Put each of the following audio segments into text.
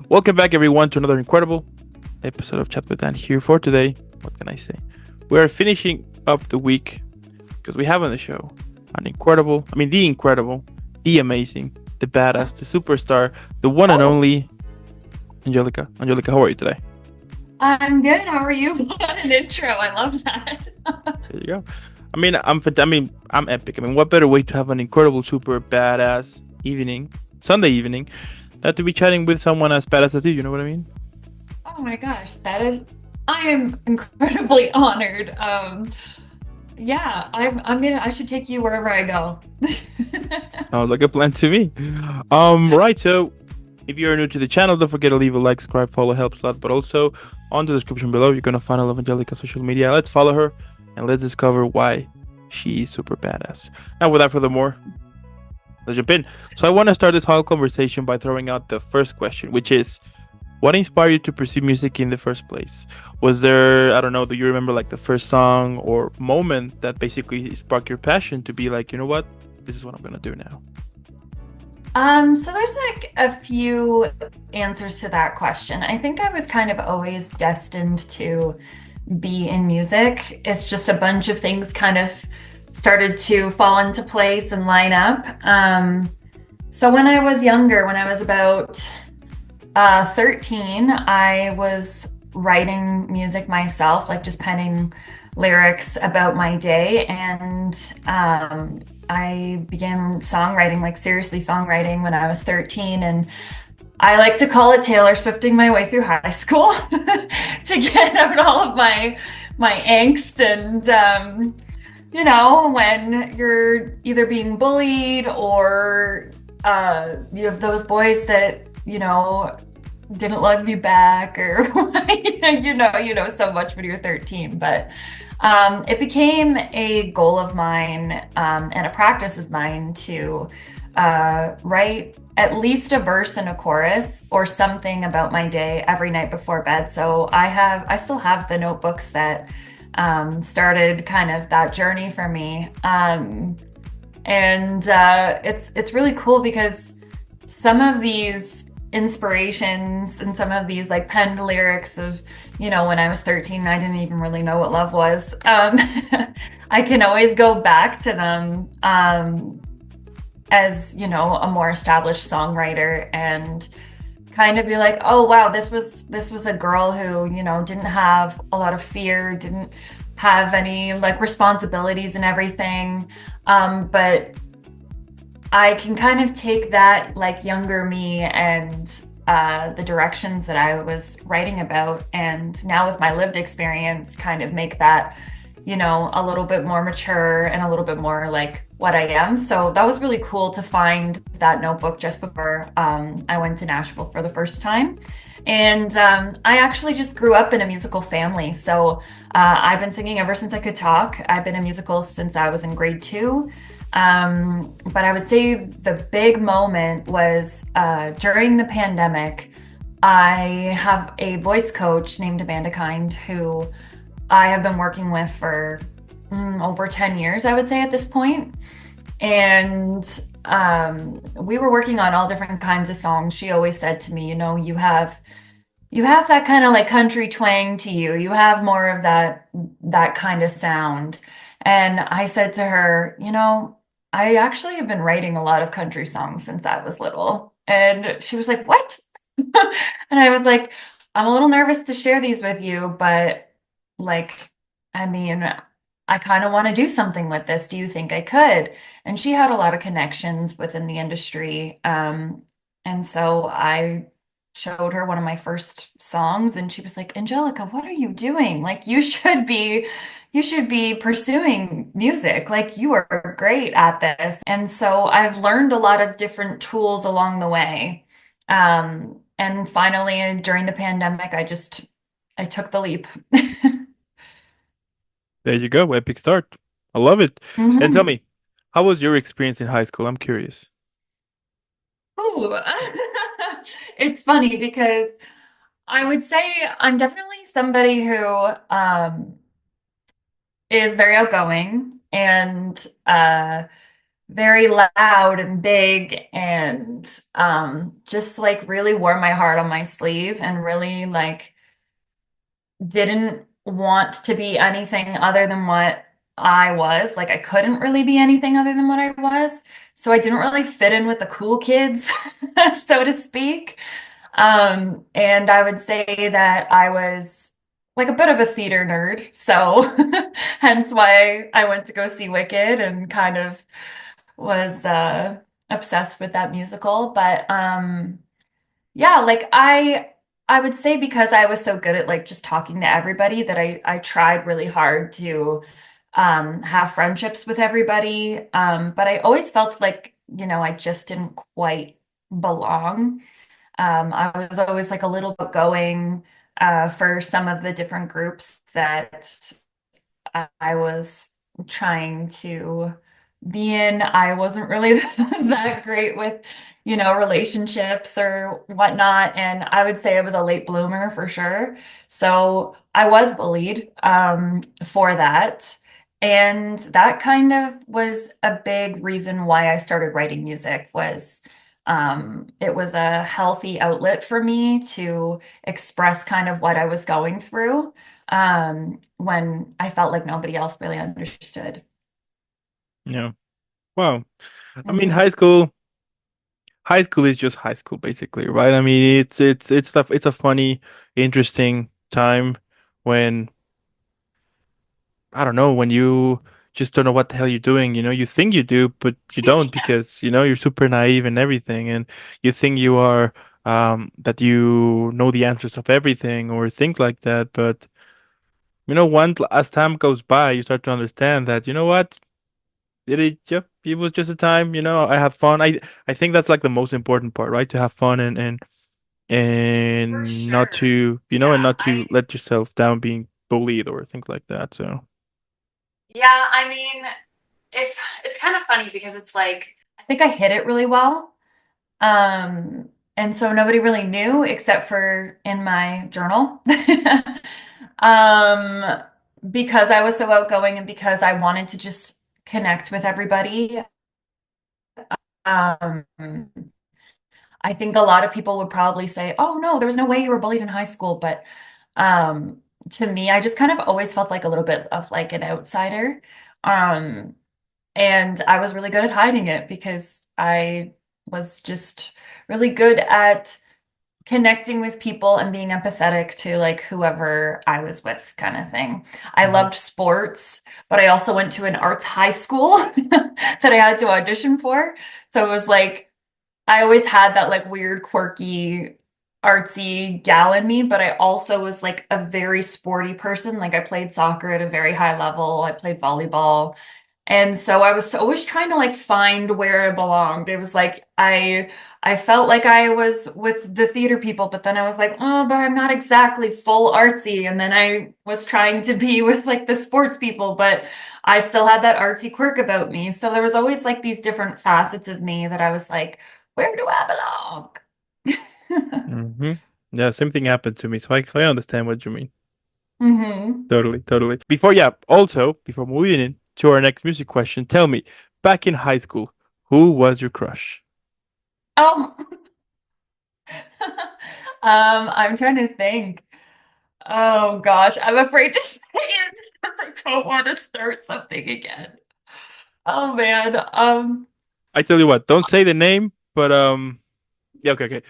Welcome back, everyone, to another incredible episode of Chat with Dan here for today. What can I say? We are finishing up the week because we have on the show the incredible, the amazing, the badass, the superstar, the one and Oh, only Angelica. Angelica, how are you today? I'm good. How are you? What an intro. I love that. There you go. I'm epic. What better way to have an incredible, super badass evening, Sunday evening, than to be chatting with someone as badass as you? You know what I mean? Oh my gosh, I am incredibly honored. Yeah, I should take you wherever I go. Sounds like a plan to me. Right. So, if you're new to the channel, don't forget to leave a like, subscribe, follow, helps a lot. But also, on the description below, you're gonna find all of Angelica's social media. Let's follow her and let's discover why she is super badass. Now, without further more, let's jump in. So, I want to start this whole conversation by throwing out the first question, which is, what inspired you to pursue music in the first place? Was there, I don't know, do you remember like the first song or moment that basically sparked your passion to be like, you know what, this is what I'm gonna do now? So there's like a few answers to that question. I think I was kind of always destined to be in music. It's just a bunch of things kind of started to fall into place and line up. So when I was younger, when I was about 13, I was writing music myself, like just penning lyrics about my day. And I began songwriting, like seriously songwriting, when I was 13. And I like to call it Taylor Swifting my way through high school to get out all of my angst and when you're either being bullied or you have those boys that didn't love you back or you know so much when you're 13. But it became a goal of mine and a practice of mine to write at least a verse and a chorus or something about my day every night before bed. So I still have the notebooks that started kind of that journey for me. And it's really cool because some of these inspirations and some of these like penned lyrics of, when I was 13, I didn't even really know what love was. I can always go back to them as, a more established songwriter and kind of be like, oh wow, this was a girl who, didn't have a lot of fear, didn't have any like responsibilities and everything. But I can kind of take that like younger me and the directions that I was writing about, and now with my lived experience, kind of make that, a little bit more mature and a little bit more like what I am. So that was really cool to find that notebook just before I went to Nashville for the first time. And I actually just grew up in a musical family. So I've been singing ever since I could talk. I've been in musicals since I was in grade two. But I would say the big moment was during the pandemic. I have a voice coach named Amanda Kind who I have been working with for over 10 years, I would say at this point. And we were working on all different kinds of songs. She always said to me, you have that kind of like country twang to you. You have more of that kind of sound. And I said to her, I actually have been writing a lot of country songs since I was little. And she was like, "What?" And I was like, "I'm a little nervous to share these with you, but like, I mean, I kind of want to do something with this. Do you think I could?" And she had a lot of connections within the industry. And so I showed her one of my first songs and she was like, "Angelica, what are you doing? Like you should be pursuing music. Like you are great at this." And so I've learned a lot of different tools along the way. And finally during the pandemic, I took the leap. There you go, epic start. I love it. And tell Mhm. me, how was your experience in high school? I'm curious. Ooh. It's funny because I would say I'm definitely somebody who is very outgoing and very loud and big and just like really wore my heart on my sleeve and really like didn't want to be anything other than what I was. Like I couldn't really be anything other than what I was. So I didn't really fit in with the cool kids, so to speak. And I would say that I was like a bit of a theater nerd. So hence why I went to go see Wicked and kind of was obsessed with that musical. But yeah, like I would say because I was so good at like just talking to everybody that I tried really hard to have friendships with everybody. But I always felt like, I just didn't quite belong. I was always like a little bit going for some of the different groups that I was trying to be in. I wasn't really that great with, relationships or whatnot. And I would say I was a late bloomer for sure. So I was bullied for that. And that kind of was a big reason why I started writing music was it was a healthy outlet for me to express kind of what I was going through when I felt like nobody else really understood. Yeah. Wow. I mean, Hmm. high school is just high school basically, right? I mean, it's stuff. It's a funny, interesting time when I don't know, when you just don't know what the hell you're doing. You think you do, but you don't because, you're super naive and everything, and you think you are that you know the answers of everything or things like that. But as time goes by, you start to understand that, what? Yeah, it was just a time, I had fun. I think that's like the most important part, right? To have fun For and not sure. to, and Yeah, not to let yourself down being bullied or things like that. So, yeah, I mean, if it's kind of funny because it's like I think I hit it really well. And so nobody really knew except for in my journal. Um, because I was so outgoing and because I wanted to just connect with everybody. Um, I think a lot of people would probably say, "Oh no, there was no way you were bullied in high school." But um, to me, I just kind of always felt like a little bit of like an outsider. Um, and I was really good at hiding it because I was just really good at connecting with people and being empathetic to like whoever I was with, kind of thing. I hmm loved sports, but I also went to an arts high school that I had to audition for. So it was like I always had that like weird, quirky, artsy gal in me, but I also was like a very sporty person. Like I played soccer at a very high level. I played volleyball. And so I was always trying to like find where I belonged. It was like I felt like I was with the theater people, but then I was like, oh, but I'm not exactly full artsy. And then I was trying to be with like the sports people, but I still had that artsy quirk about me. So there was always like these different facets of me that I was like, where do I belong? hmm Yeah, same thing happened to me. So I understand what you mean. Hmm. Totally, totally. Before moving in to our next music question, tell me, back in high school, who was your crush? Oh, I'm trying to think. Oh gosh, I'm afraid to say it because I don't want to start something again. Oh man. I tell you what, don't say the name, but yeah, okay, okay.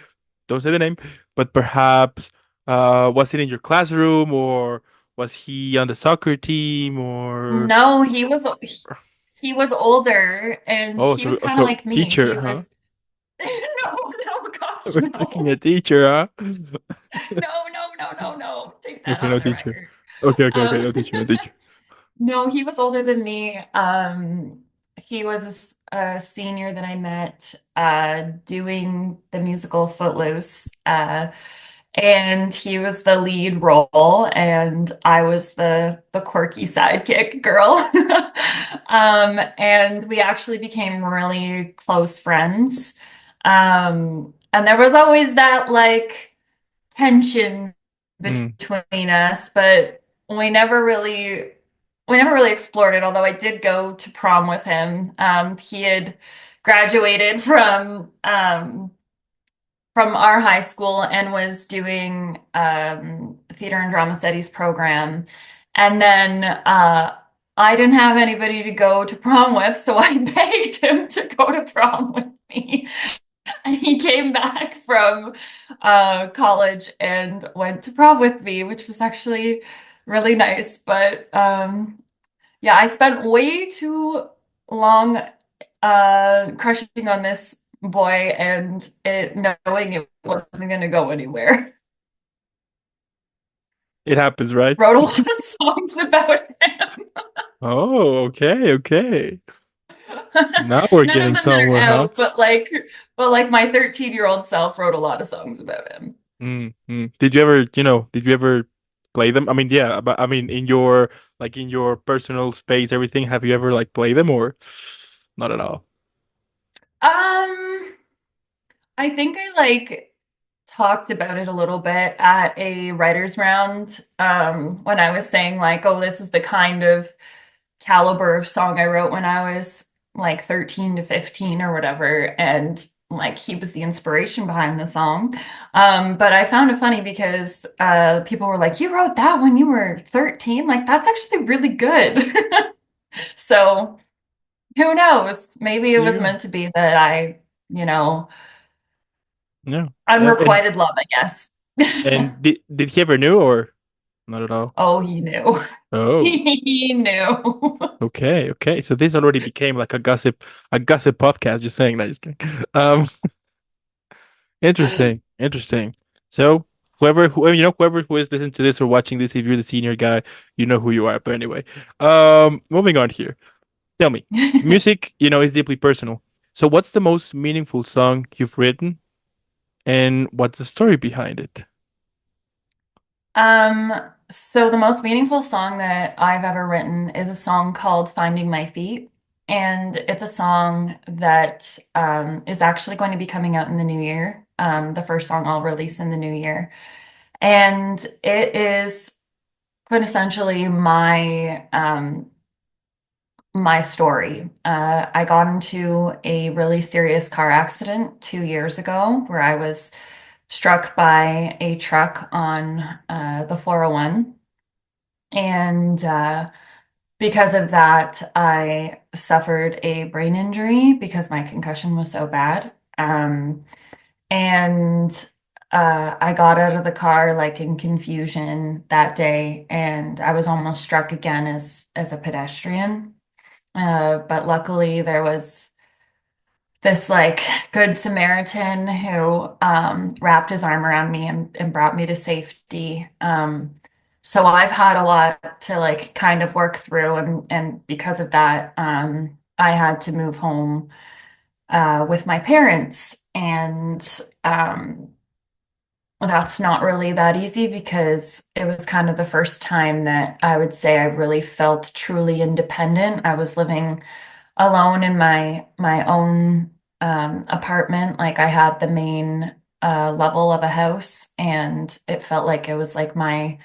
Don't say the name, but perhaps was it in your classroom or was he on the soccer team or No, he was older and oh, he was kind of so like me. teacher, He huh? was no, I gosh, was thinking a no. teacher, huh? No. Take that Okay, off no the teacher. record. Okay, Um, no teacher, no teacher. no, he was older than me. He was a senior that I met doing the musical Footloose. And he was the lead role, and I was the quirky sidekick girl. And we actually became really close friends. And there was always that like tension Mm, between us, but we never really we never really explored it, although I did go to prom with him. He had graduated from our high school and was doing theater and drama studies program. And then I didn't have anybody to go to prom with, so I begged him to go to prom with me. And he came back from college and went to prom with me, which was actually really nice. But yeah, I spent way too long crushing on this boy and knowing it wasn't going to go anywhere. It happens, right? Wrote a lot of songs about him. Oh, okay, okay. Now we're None of getting them that are somewhere, huh? out, but like my 13-year-old self wrote a lot of songs about him. Did you ever, did you ever play them? I mean, yeah, but I mean, in your in your personal space, everything, have you ever like played them or not at all? Um, I think I like talked about it a little bit at a writer's round when I was saying like, oh, this is the kind of caliber of song I wrote when I was like 13 to 15 or whatever. And like he was the inspiration behind the song. But I found it funny because people were like, you wrote that when you were 13? Like, that's actually really good. So who knows? Maybe it was Yeah, meant to be that you know, yeah. And unrequited love, I guess. did he ever knew or not at all? Oh, he knew. Oh, He knew. okay, okay. So this already became like a gossip podcast. Just saying that. Just kidding. Interesting, interesting. So whoever who is listening to this or watching this, if you're the senior guy, you know who you are. But anyway, moving on here. Tell me, music, is deeply personal. So what's the most meaningful song you've written, and what's the story behind it? Um, so the most meaningful song that I've ever written is a song called Finding My Feet. And it's a song that is actually going to be coming out in the new year. The first song I'll release in the new year. And it is quintessentially my story. I got into a really serious car accident 2 years ago where I was struck by a truck on the 401. And because of that, I suffered a brain injury because my concussion was so bad. And I got out of the car like in confusion that day, and I was almost struck again as a pedestrian. But luckily, there was this like good Samaritan who wrapped his arm around me and brought me to safety. So I've had a lot to like kind of work through, and because of that, I had to move home with my parents, and that's not really that easy because it was kind of the first time that I would say I really felt truly independent. I was living alone in my own apartment. Like I had the main level of a house, and it felt like it was like my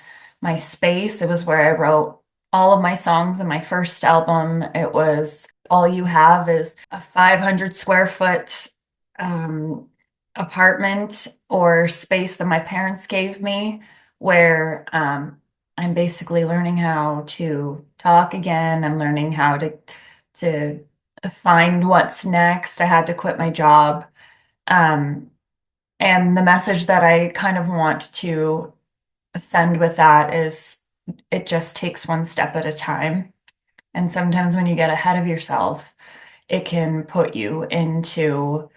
space. It was where I wrote all of my songs in my first album. It was All You Have is a 500 square foot um, apartment or space that my parents gave me where I'm basically learning how to talk again. I'm learning how to find what's next. I had to quit my job. Um, and the message that I kind of want to send with that is it just takes one step at a time. And sometimes when you get ahead of yourself, it can put you into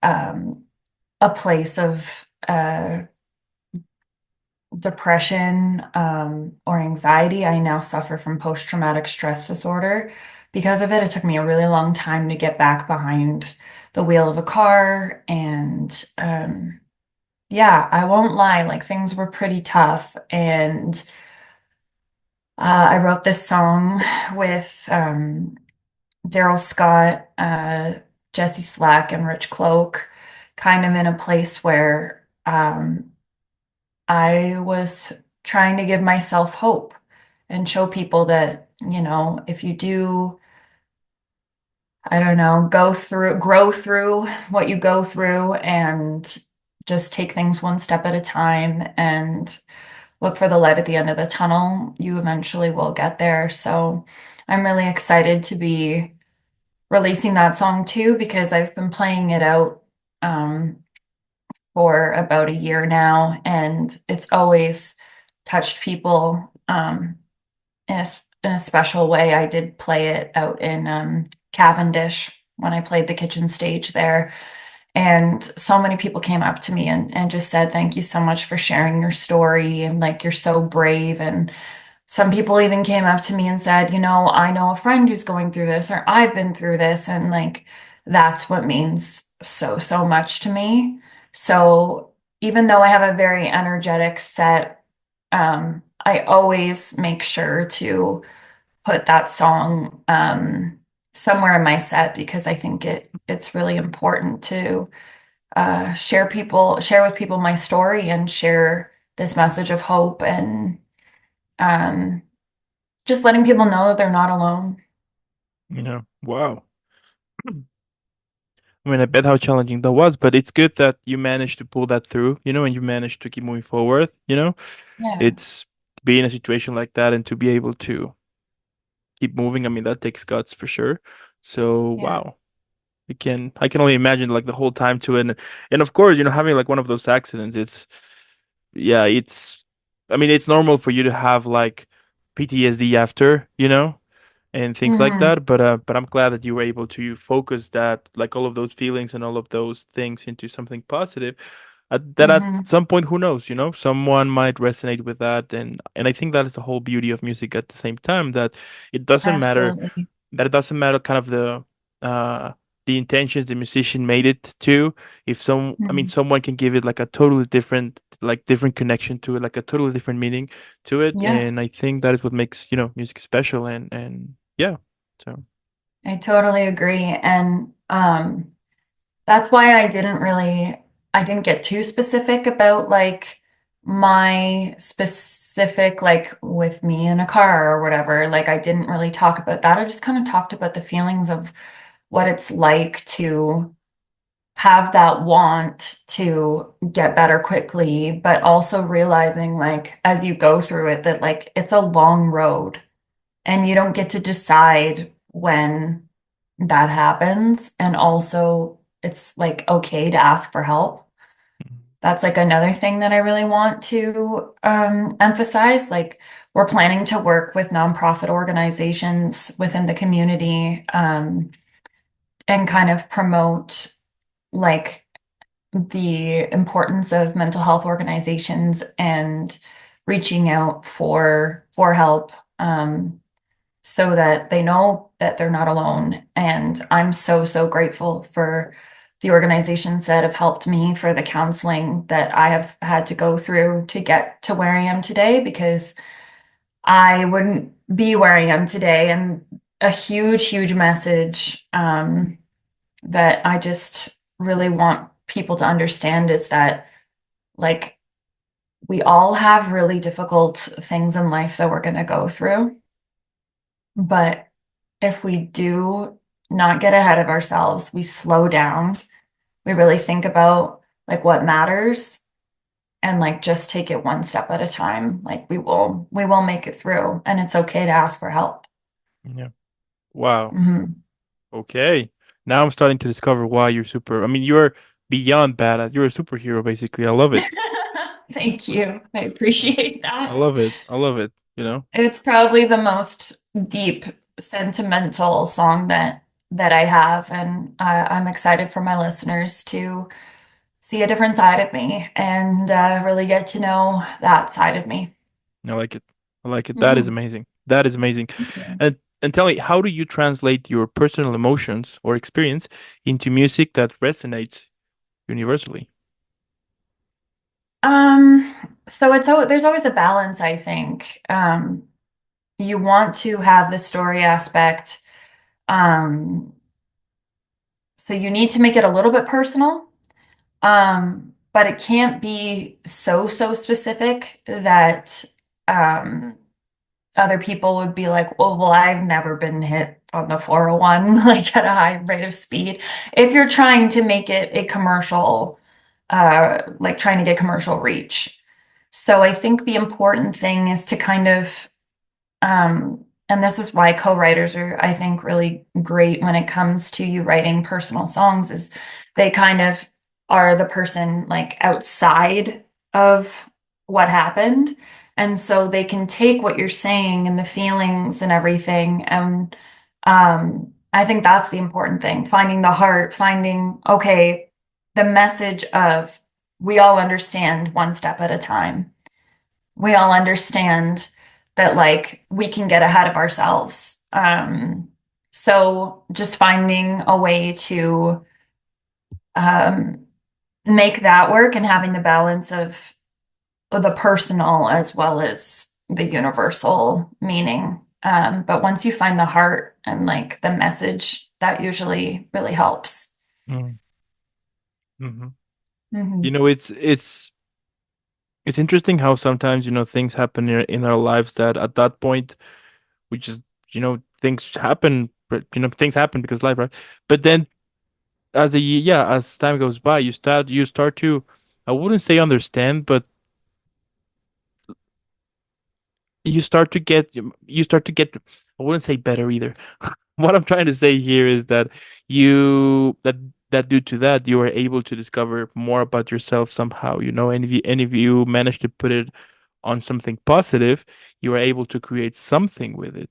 um, a place of depression or anxiety. I now suffer from post-traumatic stress disorder. Because of it, it took me a really long time to get back behind the wheel of a car. And yeah, I won't lie, like things were pretty tough. And I wrote this song with Daryl Scott, Jesse Slack, and Rich Cloak, kind of in a place where I was trying to give myself hope and show people that if you do, I don't know, grow through what you go through and just take things one step at a time and look for the light at the end of the tunnel, you eventually will get there. So I'm really excited to be releasing that song too, because I've been playing it out um, for about a year now, and it's always touched people in a special way. I did play it out in Cavendish when I played the kitchen stage there. And so many people came up to me and just said, thank you so much for sharing your story. And like, you're so brave. And some people even came up to me and said, I know a friend who's going through this, or I've been through this. And like, that's what means so, so much to me. So even though I have a very energetic set, I always make sure to put that song somewhere in my set because I think it's really important to share with people my story and share this message of hope and um, just letting people know that they're not alone. Wow. I mean, I bet how challenging that was, but it's good that you managed to pull that through, and you managed to keep moving forward. Yeah, It's to be in a situation like that and to be able to keep moving. I mean, that takes guts for sure. So, yeah. wow. I can only imagine like the whole time to it. And of course, having like one of those accidents, yeah, I mean, it's normal for you to have like PTSD after, and things like Hmm. that. But I'm glad that you were able to focus that like all of those feelings and all of those things into something positive. That at Hmm. some point, who knows, someone might resonate with that, and I think that is the whole beauty of music at the same time that it doesn't matter Absolutely. that it doesn't matter kind of uh the intentions the musician made it to. If I mean, Mhm. someone can give it like a totally different connection to it, like a totally different meaning to it, Yeah, and I think that is what makes music special, and yeah. So I totally agree. And that's why I didn't get too specific about like my specific, like with me in a car or whatever. Like I didn't really talk about that. I just kind of talked about the feelings of what it's like to have that want to get better quickly, but also realizing like as you go through it that like it's a long road and you don't get to decide when that happens. And also, it's like okay to ask for help. That's like another thing that I really want to emphasize. Like, we're planning to work with nonprofit organizations within the community and kind of promote like the importance of mental health organizations and reaching out for help. So that they know that they're not alone. And I'm so, so grateful for the organizations that have helped me, for the counseling that I have had to go through to get to where I am today, because I wouldn't be where I am today. And a huge, huge message that I just really want people to understand is that, like, we all have really difficult things in life that we're going to go through. But if we do not get ahead of ourselves, we slow down, we really think about like what matters and like just take it one step at a time, like we will make it through and it's okay to ask for help. yeah. Wow. Hmm. Okay. Now I'm starting to discover why you're super. I mean, you're beyond badass. You're a superhero, basically. I love it. Thank you. I appreciate I that. love it. I love it. It's probably the most deep, sentimental song that I have, and I'm excited for my listeners to see a different side of me and really get to know that side of me. I like it. I like it. That is Hmm. amazing. That is amazing. Yeah. And tell me, how do you translate your personal emotions or experience into music that resonates universally? Um, so there's always a balance, I think. You want to have the story aspect. Um, so you need to make it a little bit personal. But it can't be so, so specific that um other people would be like, well, I've never been hit on the 401 like at a high rate of speed. If you're trying to make it a commercial, like trying to get commercial reach. So I think the important thing is to kind of, and this is why co-writers are, I think, really great when it comes to you writing personal songs, is they kind of are the person like outside of what happened. And so they can take what you're saying and the feelings and everything. And I think that's the important thing, finding the heart, finding, okay, the message of we all understand one step at a time. We all understand that like we can get ahead of ourselves. So just finding a way to um, make that work and having the balance of the personal as well as the universal meaning. But once you find the heart and like the message, that usually really helps. Mm. Hmm. You Hmm. know, it's interesting how sometimes, things happen in our lives that at that point we just, things happen, but things happen because life, right? But then as time goes by, you start to, I wouldn't say understand, but you start to get, I wouldn't say better either. What I'm trying to say here is that you that that due to that you are able to discover more about yourself somehow, and if you manage to put it on something positive, you are able to create something with it,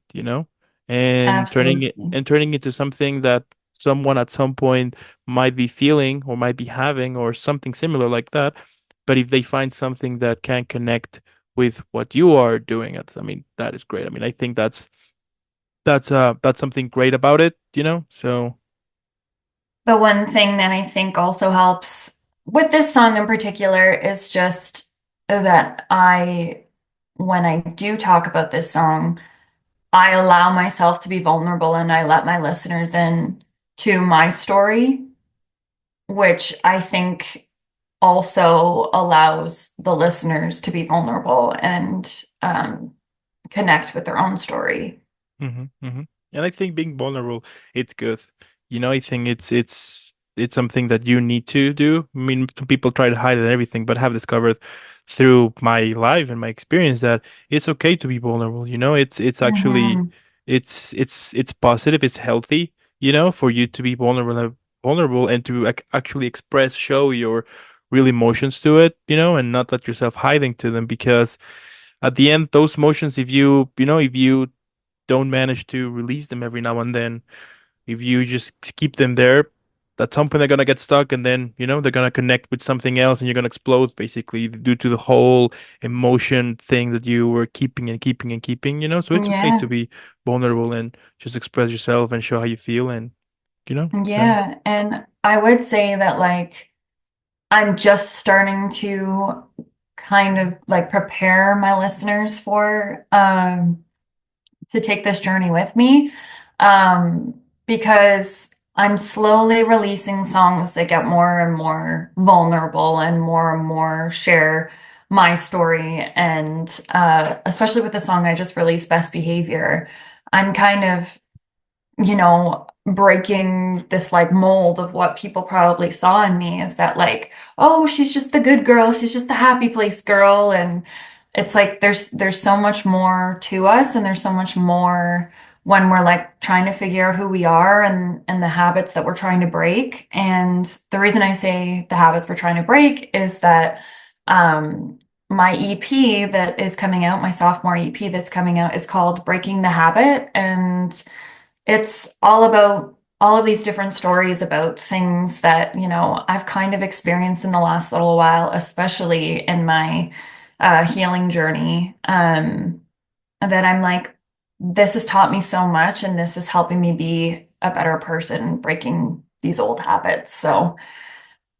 and turning it Absolutely. and turning into something that someone at some point might be feeling or might be having or something similar like that. But if they find something that can connect with what you are doing, I mean, that is great. I mean, I think that's something great about it, So, The one thing that I think also helps with this song in particular is just that when I do talk about this song, I allow myself to be vulnerable and I let my listeners in to my story, which I think also allows the listeners to be vulnerable and connect with their own story. and I think being vulnerable, it's good. I think it's something that you need to do. I mean, some people try to hide it and everything, but have discovered through my life and my experience that it's okay to be vulnerable. It's actually Mhm. it's positive, it's healthy, for you to be vulnerable and to actually show your real emotions to it, and not let yourself hiding to them because at the end, those emotions, if you don't manage to release them every now and then, if you just keep them there, at some point they're gonna get stuck, and then they're gonna connect with something else, and you're gonna explode basically due to the whole emotion thing that you were keeping and keeping and keeping. So it's okay to Yeah. be vulnerable and just express yourself and show how you feel, and so. Yeah. And I would say that like I'm just starting to kind of like prepare my listeners for to take this journey with me, because I'm slowly releasing songs that get more and more vulnerable and more share my story. And especially with the song I just released, Best Behavior, I'm kind of, breaking this like mold of what people probably saw in me is that like, oh, she's just the good girl, she's just the happy place girl. And it's like there's so much more to us and there's so much more when we're like trying to figure out who we are and the habits that we're trying to break. And the reason I say the habits we're trying to break is that um my EP that is coming out, my sophomore EP that's coming out is called Breaking the Habit. And it's all about all of these different stories about things that, I've kind of experienced in the last little while, especially in my healing journey. That I'm like, this has taught me so much, and this is helping me be a better person, breaking these old habits. So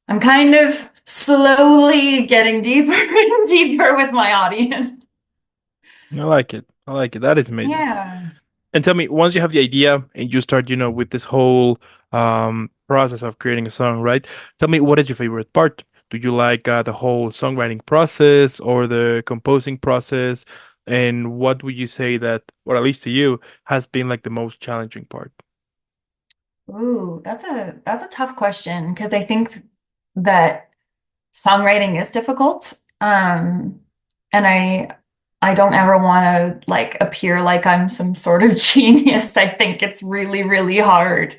I'm kind of slowly getting deeper and deeper with my audience. I like it. I like it. That is amazing. Yeah. And tell me, once you have the idea and you start, with this whole process of creating a song, right? Tell me, what is your favorite part? Do you like the whole songwriting process or the composing process? And what would you say that, or at least to you, has been like the most challenging part? Ooh, that's a tough question because I think that songwriting is difficult. And I don't ever want to like appear like I'm some sort of genius. I think it's really, really hard.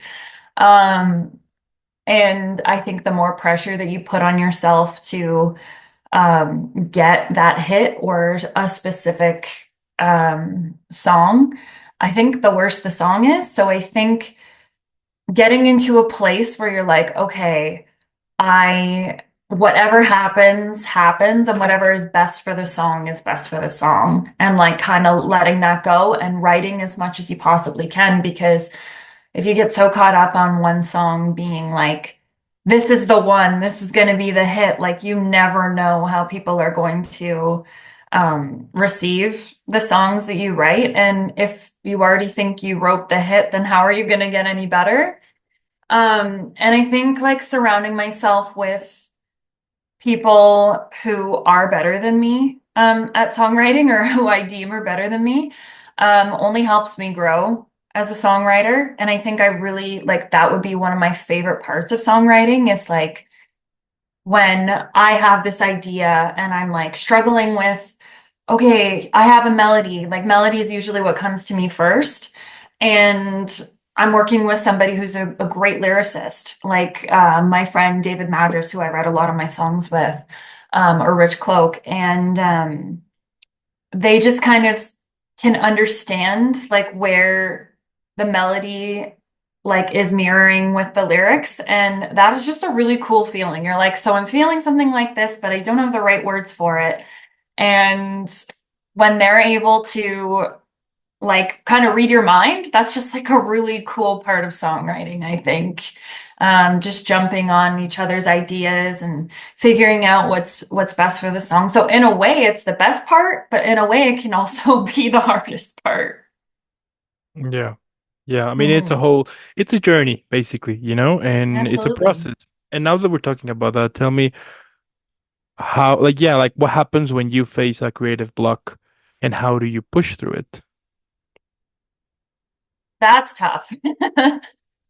Um, and I think the more pressure that you put on yourself to get that hit or a specific song, I think the worse the song is. So I think getting into a place where you're like, okay, I whatever happens, happens, and whatever is best for the song is best for the song. And like kind of letting that go and writing as much as you possibly can, because if you get so caught up on one song being like, this is the one, this is going to be the hit, like you never know how people are going to receive the songs that you write. And if you already think you wrote the hit, then how are you going to get any better? And I think like surrounding myself with people who are better than me at songwriting or who I deem are better than me only helps me grow as a songwriter. And I think I really like that would be one of my favorite parts of songwriting is like when I have this idea and I'm like struggling with, okay, I have a melody. Like melody is usually what comes to me first. And I'm working with somebody who's a great lyricist, like my friend David Madras, who I write a lot of my songs with, or Rich Cloak. And they just kind of can understand like where the melody like is mirroring with the lyrics, and that is just a really cool feeling. You're like, so I'm feeling something like this, but I don't have the right words for it. And when they're able to like kind of read your mind, that's just like a really cool part of songwriting, I think. Just jumping on each other's ideas and figuring out what's best for the song. So in a way, it's the best part, but in a way, it can also be the hardest part. Yeah. Yeah. I mean, Mhm. it's a journey, basically, and it's a Absolutely. process. And now that we're talking about that, tell me how, like, yeah, like what happens when you face a creative block and how do you push through it? That's tough.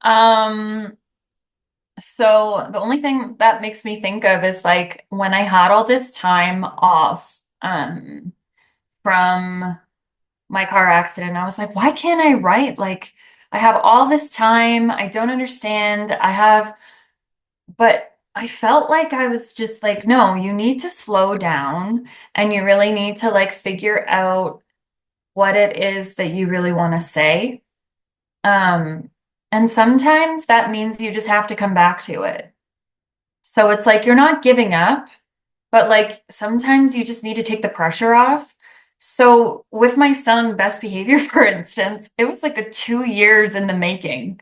Um, so the only thing that makes me think of is like when I had all this time off, from my car accident. I was like, why can't I write? Like, I have all this time. I don't understand. But I felt like I was just like, no, you need to slow down and you really need to like figure out what it is that you really want to say. Um, and sometimes that means you just have to come back to it. So it's like you're not giving up, but like sometimes you just need to take the pressure off. So with my song Best Behavior, for instance, it was like a 2 years in the making.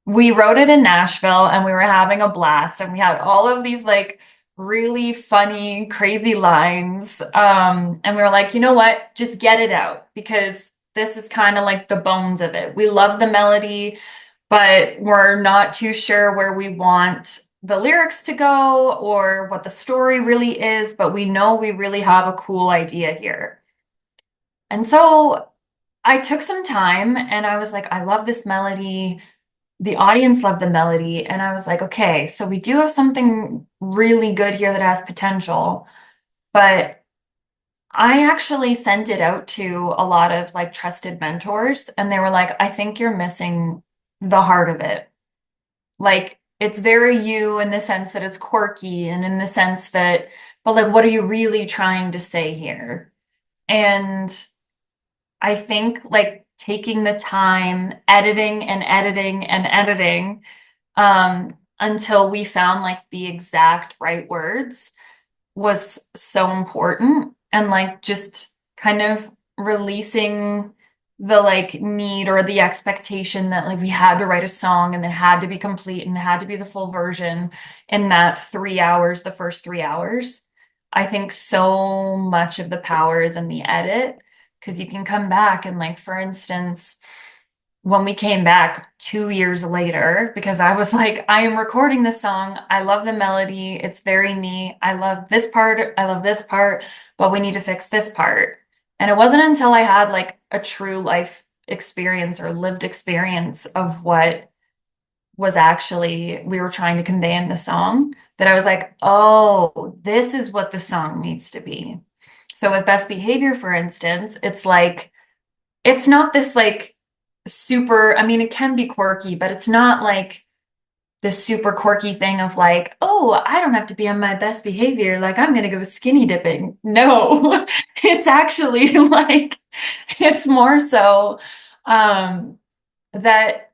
We wrote it in Nashville and we were having a blast and we had all of these like really funny, crazy lines. And we were like, you know what? Just get it out because this is kind of like the bones of it. We love the melody, but we're not too sure where we want the lyrics to go or what the story really is, but we know we really have a cool idea here. And so I took some time and I was like, I love this melody. The audience loved the melody. And I was like, okay, so we do have something really good here that has potential. But I actually sent it out to a lot of like trusted mentors, and they were like, I think you're missing the heart of it. Like it's very you in the sense that it's quirky and in the sense that, but like, what are you really trying to say here? And I think like taking the time, editing and editing and editing, until we found like the exact right words was so important. And like just kind of releasing the like need or the expectation that like we had to write a song and it had to be complete and it had to be the full version in that 3 hours, the first 3 hours. I think so much of the power is in the edit because you can come back and like for instance when we came back 2 years later, because I was like, I am recording this song. I love the melody. It's very me. I love this part. I love this part, but we need to fix this part. And it wasn't until I had like a true life experience or lived experience of what was actually we were trying to convey in the song that I was like, oh, this is what the song needs to be. So with best behavior, for instance, it's like it's not this like super, I mean, it can be quirky, but it's not like this super quirky thing of like, oh, I don't have to be on my best behavior. Like, I'm going to go skinny dipping. No, it's actually like, it's more so that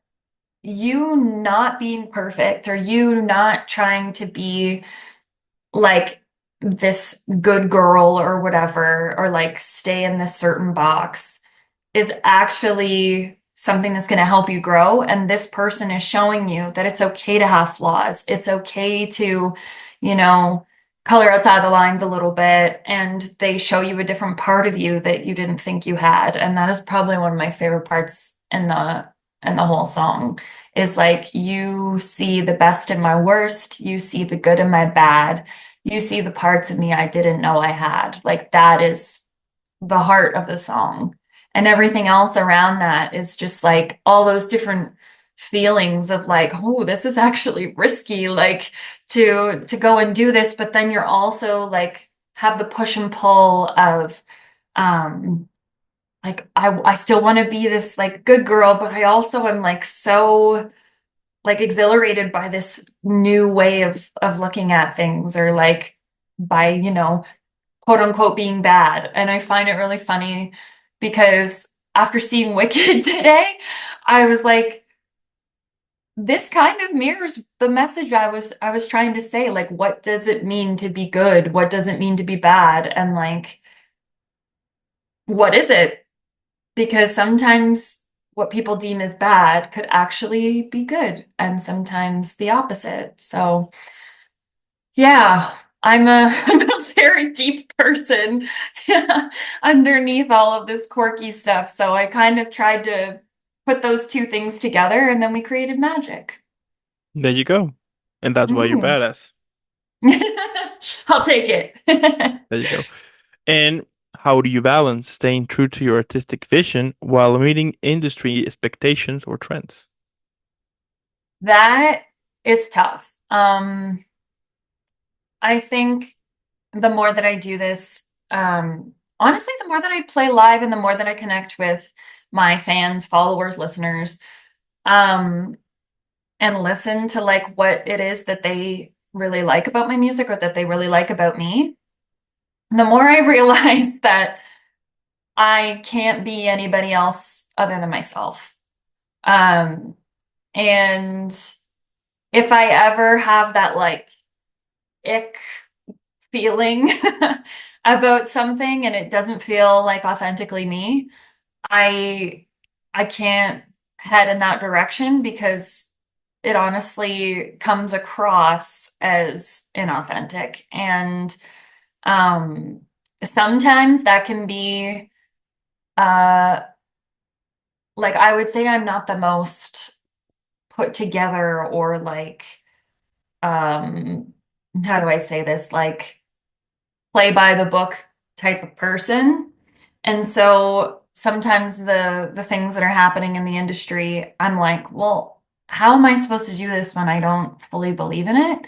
you not being perfect or you not trying to be like this good girl or whatever, or like stay in this certain box is actually something that's going to help you grow. And this person is showing you that it's okay to have flaws. It's okay to, you know, color outside the lines a little bit. And they show you a different part of you that you didn't think you had. And that is probably one of my favorite parts in the whole song is like you see the best in my worst, you see the good in my bad, you see the parts of me I didn't know I had. Like that is the heart of the song. And everything else around that is just like all those different feelings of like, oh, this is actually risky, like to go and do this, but then you're also like have the push and pull of um like I still want to be this like good girl, but I also am like so like exhilarated by this new way of looking at things or like by, quote unquote being bad. And I find it really funny because after seeing Wicked today, I was like, this kind of mirrors the message I was trying to say. Like, what does it mean to be good? What does it mean to be bad? And like, what is it? Because sometimes what people deem as bad could actually be good, and sometimes the opposite. So yeah, I'm a very deep person underneath all of this quirky stuff. So I kind of tried to put those two things together and then we created magic. There you go. And that's why you're Mhm. badass. I'll take it. There you go. And how do you balance staying true to your artistic vision while meeting industry expectations or trends? That is tough. I think the more that I do this, honestly, the more that I play live and the more that I connect with my fans, followers, listeners, um, and listen to like what it is that they really like about my music or that they really like about me, the more I realize that I can't be anybody else other than myself. Um, and if I ever have that like ick feeling about something and it doesn't feel like authentically me, I I can't head in that direction because it honestly comes across as inauthentic. And um sometimes that can be uh like I would say I'm not the most put together or like um how do I say this? Like play by the book type of person. And so sometimes the things that are happening in the industry, I'm like, well, how am I supposed to do this when I don't fully believe in it?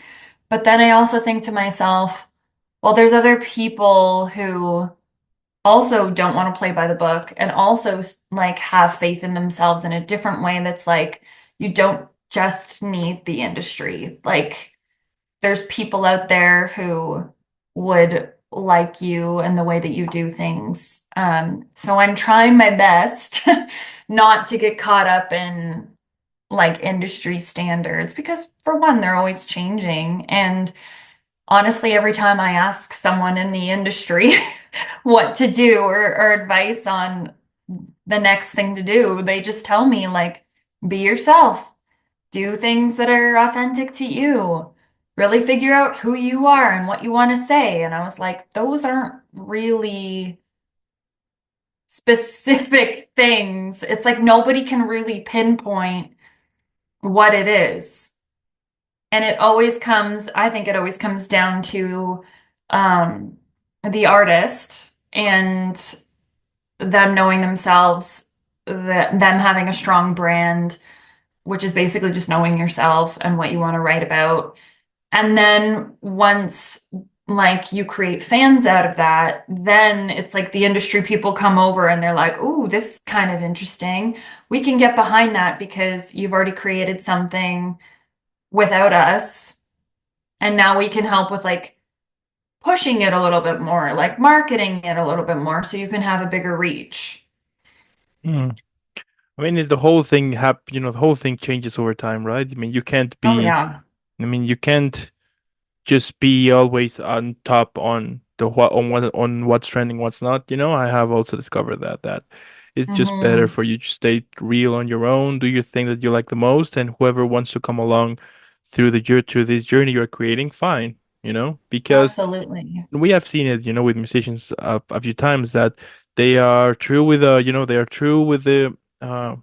But then I also think to myself, well, there's other people who also don't want to play by the book and also like have faith in themselves in a different way that's like you don't just need the industry. Like there's people out there who would like you and the way that you do things. So I'm trying my best not to get caught up in like industry standards because for one, they're always changing. And honestly, every time I ask someone in the industry what to do or advice on the next thing to do, they just tell me like, be yourself, do things that are authentic to you. Really figure out who you are and what you want to say. And I was like, those aren't really specific things. It's like nobody can really pinpoint what it is. And it always comes, I think it always comes down to um, the artist and them knowing themselves, them having a strong brand, which is basically just knowing yourself and what you want to write about. And then once like you create fans out of that, then it's like the industry people come over and they're like, "Ooh, this is kind of interesting. We can get behind that because you've already created something without us, and now we can help with like pushing it a little bit more, like marketing it a little bit more so you can have a bigger reach." Hmm. I mean, the whole thing the whole thing changes over time, right? I mean, Oh yeah. you can't just be always on top on the what on what's trending, what's not. I have also discovered that it's just better Hmm. for you to stay real on your own, do your thing that you like the most, and whoever wants to come along through this journey you're creating, fine, because Absolutely. we have seen it, with musicians a few times that they are true uh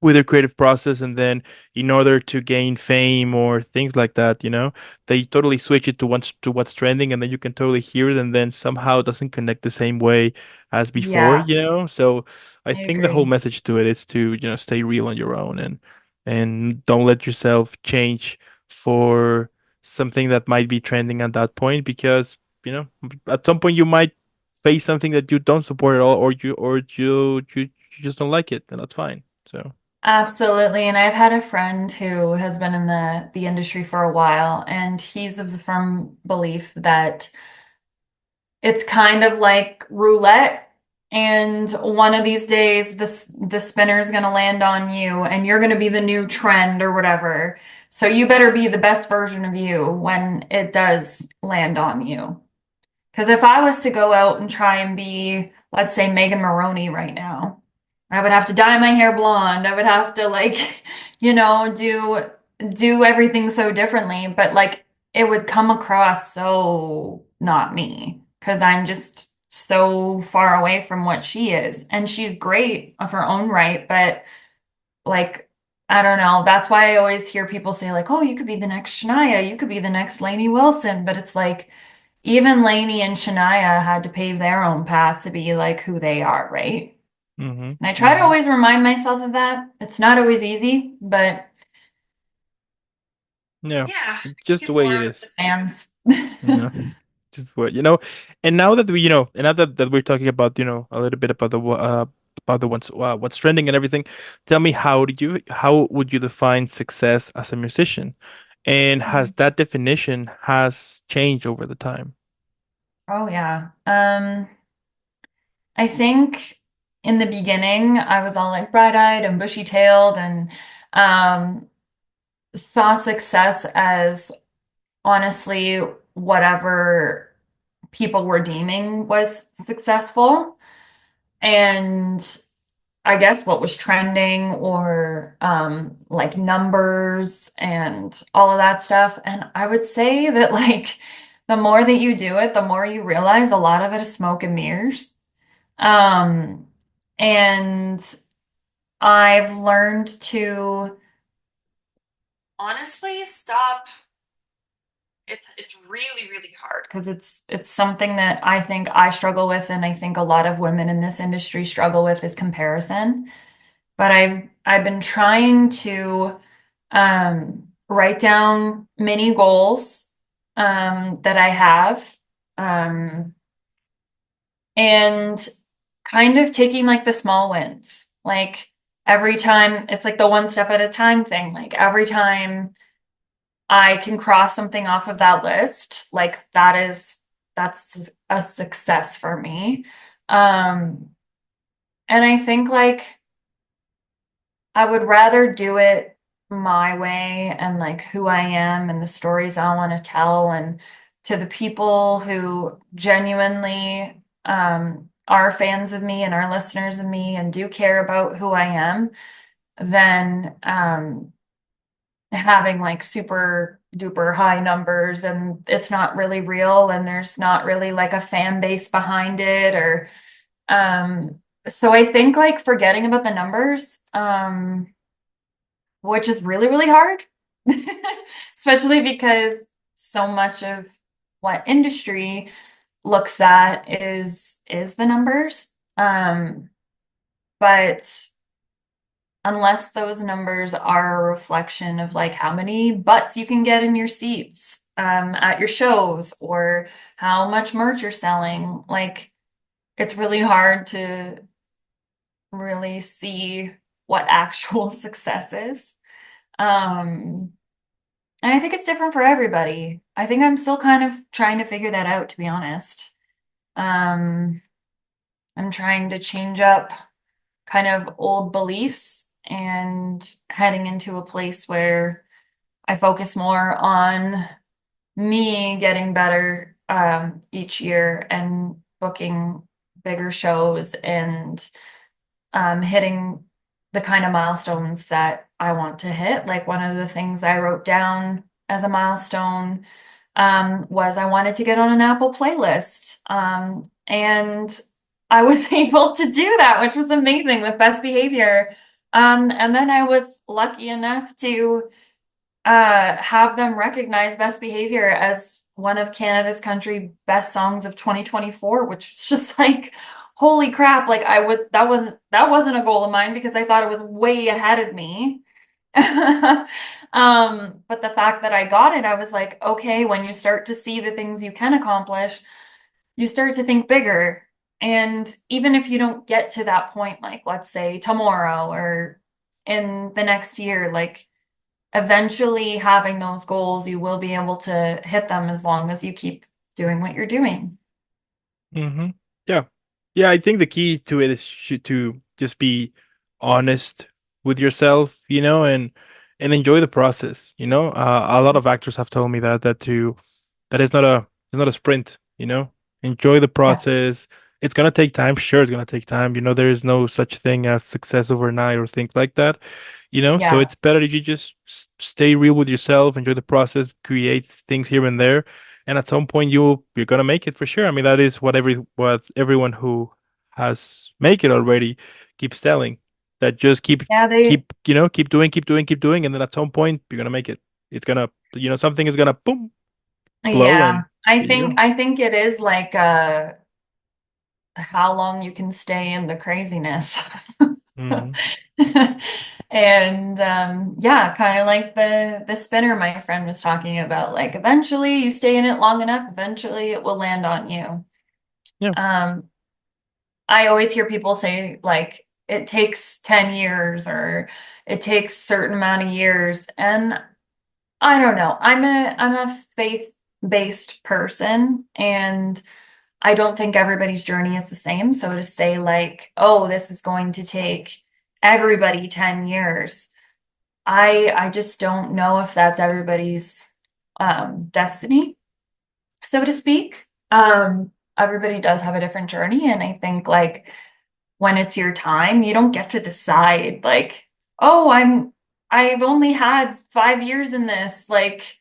with their creative process, and then in order to gain fame or things like that, they totally switch it to what's trending, and then you can totally hear it, and then somehow it doesn't connect the same way as before, Yeah, so I I think the whole agree. message to it is to stay real on your own, and don't let yourself change for something that might be trending at that point, because at some point you might face something that you don't support at all, or you just don't like it, and that's fine. So. Absolutely. And I've had a friend who has been in the industry for a while, and he's of the firm belief that it's kind of like roulette. And one of these days, the spinner is going to land on you, and you're going to be the new trend or whatever. So you better be the best version of you when it does land on you. Because if I was to go out and try and be, let's say, Megan Maroney right now, I would have to dye my hair blonde. I would have to like, do everything so differently, but like it would come across so not me because I'm just so far away from what she is. And she's great of her own right, but like I don't know. That's why I always hear people say like, "Oh, you could be the next Shania, you could be the next Lainey Wilson," but it's like even Lainey and Shania had to pave their own path to be like who they are, right? Mm-hmm. And I try to Mm-hmm. always remind myself of that. It's not always easy, but Yeah, yeah, I think just the it's way more it of the is. fans. Yeah, just and now that we're talking about a little bit about the what's trending and everything, tell me how would you define success as a musician, and has that definition has changed over the time? Oh yeah. I think in the beginning I was all like bright-eyed and bushy-tailed and um saw success as honestly whatever people were deeming was successful. And I guess what was trending or like numbers and all of that stuff. And I would say that like the more that you do it, the more you realize a lot of it is smoke and mirrors. Um, and I've learned to honestly stop. It's really, really hard because it's something that I think I struggle with, and I think a lot of women in this industry struggle with is comparison. But I've been trying to write down mini goals that I have um, and kind of taking like the small wins. Like every time, it's like the one step at a time thing. Like every time I can cross something off of that list, like that's a success for me. Um, and I think like I would rather do it my way and like who I am and the stories I want to tell and to the people who genuinely are fans of me and are listeners of me and do care about who I am than having like super duper high numbers and it's not really real and there's not really like a fan base behind it or um so I think like forgetting about the numbers which is really, really hard, especially because so much of what industry looks at is the numbers. Um, but unless those numbers are a reflection of like how many butts you can get in your seats at your shows or how much merch you're selling, like it's really hard to really see what actual success is. Um, and I think it's different for everybody. I think I'm still kind of trying to figure that out, to be honest. Um, I'm trying to change up kind of old beliefs and heading into a place where I focus more on me getting better each year and booking bigger shows and hitting the kind of milestones that I want to hit. Like one of the things I wrote down as a milestone was I wanted to get on an Apple playlist. And I was able to do that, which was amazing with best behavior. And then I was lucky enough to have them recognize best behavior as one of Canada's country best songs of 2024, which is just like, holy crap. Like that wasn't a goal of mine because I thought it was way ahead of me. But the fact that I got it, I was like, okay, when you start to see the things you can accomplish, you start to think bigger. And even if you don't get to that point, like let's say tomorrow or in the next year, like eventually having those goals, you will be able to hit them as long as you keep doing what you're doing. Mm-hmm. Yeah. Yeah, I think the key to it is to just be honest with yourself, and enjoy the process, a lot of actors have told me that it's not a sprint, Enjoy the Yeah. process. It's gonna take time. Sure, it's gonna take time. There is no such thing as success overnight or things like that. So Yeah. it's better if you just stay real with yourself, enjoy the process, create things here and there, and at some point you're gonna make it for sure. I mean, that is what everyone who has make it already keeps telling. That just Yeah, they keep doing, keep doing, keep doing, and then at some point you're gonna make it. It's gonna, something is gonna boom blow, yeah. and there you go. I think it is like how long you can stay in the craziness. Hmm. And yeah, kind of like the spinner my friend was talking about. Like eventually you stay in it long enough, eventually it will land on you. Yeah. Um, I always hear people say like it takes 10 years or it takes certain amount of years. And I don't know. I'm a faith-based person and I don't think everybody's journey is the same. So to say like, oh, this is going to take everybody 10 years, I just don't know if that's everybody's destiny, so to speak. Everybody does have a different journey, and I think like when it's your time, you don't get to decide like, oh, I've only had 5 years in this. Like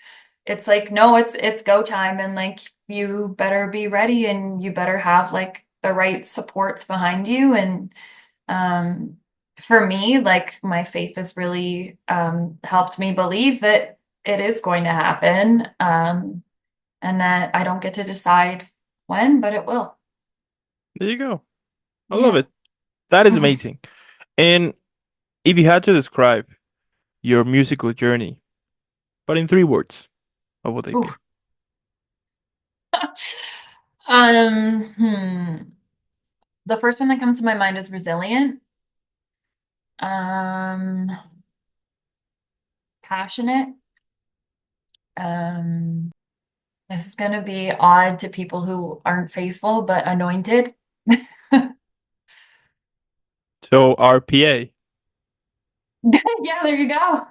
it's like, no, it's go time and like you better be ready and you better have like the right supports behind you. And um for me, like my faith has really helped me believe that it is going to happen. And that I don't get to decide when, but it will. There you go. I love Yeah. it. That is amazing. And if you had to describe your musical journey, but in 3 words, what would they Ooh. be? Hmm. The first one that comes to my mind is resilient, um, passionate. Um, this is going to be odd to people who aren't faithful, but anointed. So RPA. Yeah, there you go.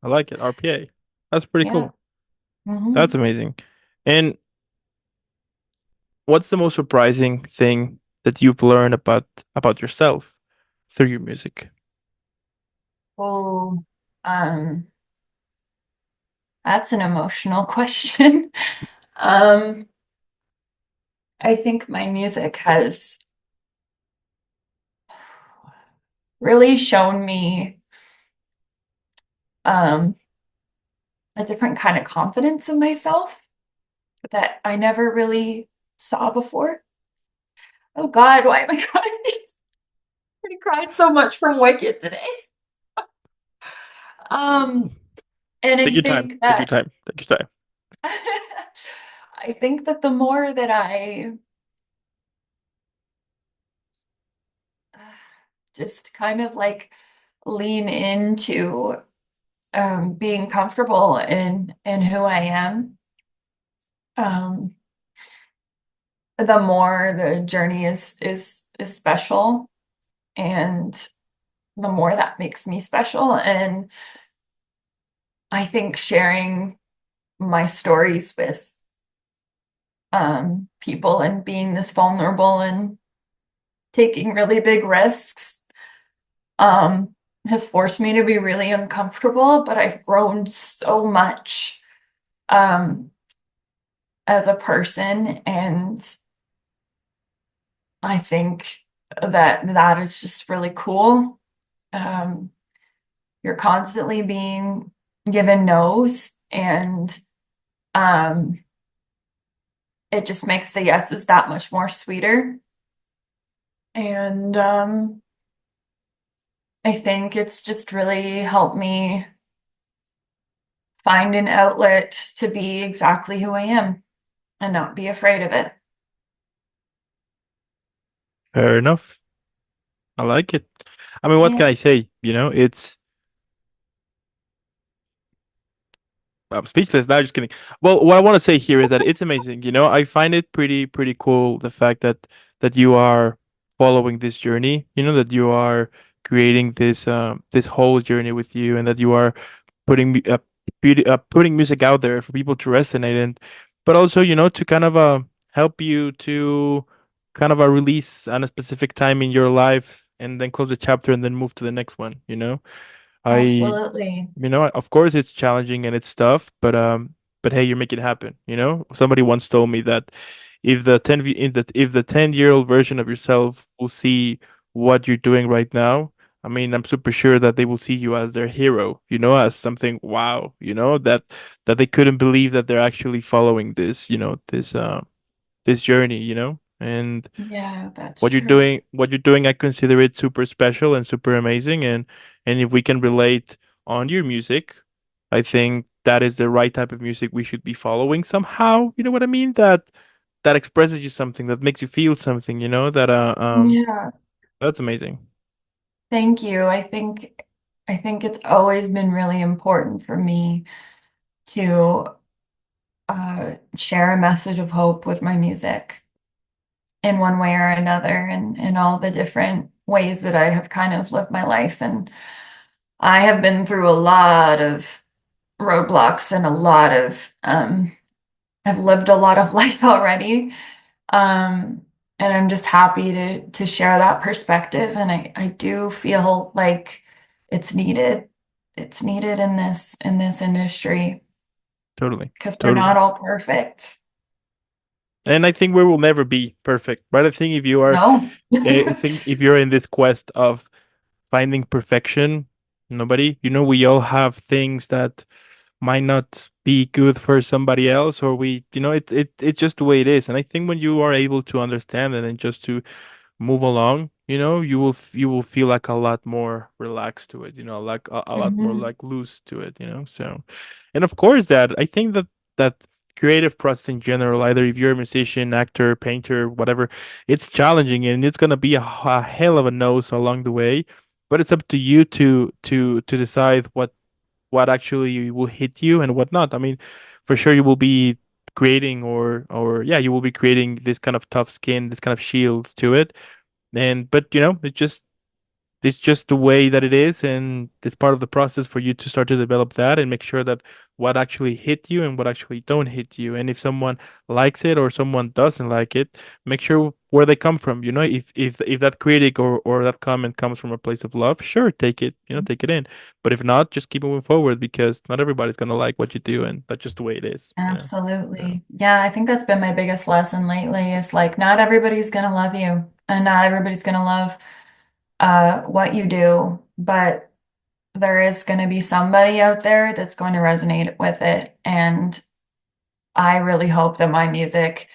I like it. RPA. That's pretty Yeah. cool. That's Hmm. amazing. And what's the most surprising thing that you've learned about yourself through your music? Oh, um, that's an emotional question. Um, I think my music has really shown me um, a different kind of confidence in myself that I never really saw before. Oh God, why am I crying? I cried so much from Wicked today. Um, and I Take your time. think Take your that time. Take your time. I think that the more that I uh, just kind of like lean into being comfortable in who I am, um, the more the journey is special, and the more that makes me special. And I think sharing my stories with people and being this vulnerable and taking really big risks um, has forced me to be really uncomfortable, but I've grown so much um, as a person. And I think that that is just really cool. Um, you're constantly being given no's, and um, it just makes the yeses that much more sweeter. And I think it's just really helped me find an outlet to be exactly who I am and not be afraid of it. Fair enough. I like it. I mean, what Yeah. can I say? I'm speechless now. Just kidding. Well, what I want to say here is that it's amazing. I find it pretty cool the fact that you are following this journey. That you are creating this whole journey with you, and that you are putting music out there for people to resonate in, but also to kind of help you to kind of release on a specific time in your life, and then close the chapter and then move to the next one. I Absolutely. of course it's challenging and it's tough, but hey, you make it happen. Somebody once told me that if the 10-year-old version of yourself will see what you're doing right now, I mean, I'm super sure that they will see you as their hero, as something wow, that they couldn't believe that they're actually following this journey, and Yeah, that's true. what you're doing, I consider it super special and super amazing. And if we can relate on your music, I think that is the right type of music we should be following somehow. You know what I mean? That expresses you something, that makes you feel something, that Yeah. that's amazing. Thank you. I think it's always been really important for me to share a message of hope with my music in one way or another, and in all the different ways that I have kind of lived my life. And I have been through a lot of roadblocks and a lot of I've lived a lot of life already. Um, and I'm just happy to share that perspective. And I do feel like it's needed. It's needed in this industry Totally. because we're not Totally. all perfect. And I think we will never be perfect, right? No. I think if you're in this quest of finding perfection, nobody, we all have things that might not be good for somebody else, or it's just the way it is. And I think when you are able to understand it and just to move along, you will feel like a lot more relaxed to it, like a lot more Mhm. like loose to it, so. And of course, that I think that creative process in general, either if you're a musician, actor, painter, whatever, it's challenging, and it's going to be a hell of a nose along the way, but it's up to you to decide what actually will hit you and what not. I mean, for sure you will be creating, or yeah, you will be creating this kind of tough skin, this kind of shield to it. And but it's just the way that it is, and it's part of the process for you to start to develop that and make sure that what actually hit you and what actually don't hit you. And if someone likes it or someone doesn't like it, make sure where they come from. If that critic or that comment comes from a place of love, sure, take it, take it in. But if not, just keep moving forward, because not everybody's gonna like what you do, and that's just the way it is. So Absolutely. Yeah, I think that's been my biggest lesson lately is like not everybody's gonna love you and not everybody's gonna love what you do, but there is gonna be somebody out there that's going to resonate with it. And I really hope that my music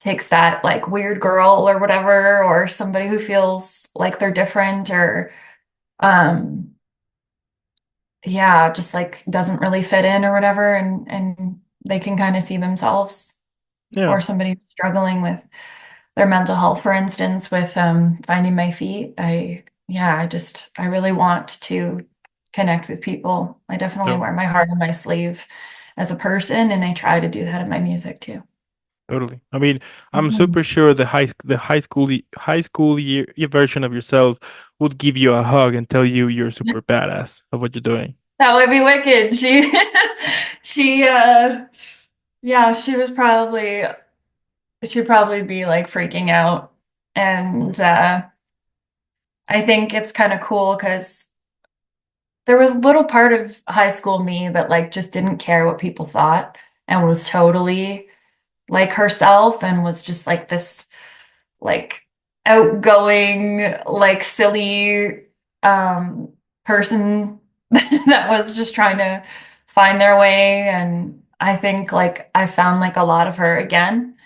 takes that like weird girl or whatever, or somebody who feels like they're different or um yeah, just like doesn't really fit in or whatever, and they can kind of see themselves, Yeah, or somebody who's struggling with their mental health, for instance, with finding my feet. I really want to connect with people. I definitely wear totally, my heart on my sleeve as a person, and I try to do that in my music too. totally. I mean, I'm Mhm. super sure the high school year version of yourself would give you a hug and tell you you're super badass of what you're doing. That would be wicked. She, yeah, she'd probably be like freaking out. And I think it's kind of cool because there was a little part of high school me that like just didn't care what people thought and was totally like herself and was just like this like outgoing, like silly um person that was just trying to find their way. And I think like I found like a lot of her again,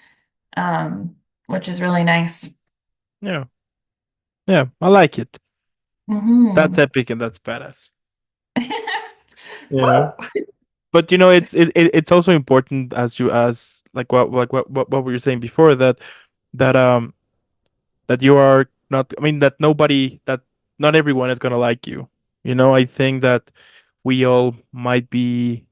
which is really nice. Yeah, yeah, I like it. That's Hmm. epic and that's badass. You know, Woo! but you know, it's also important as you as like what we were saying before that that you are not. I mean, that not everyone is gonna like you. You know, I think that we all might be.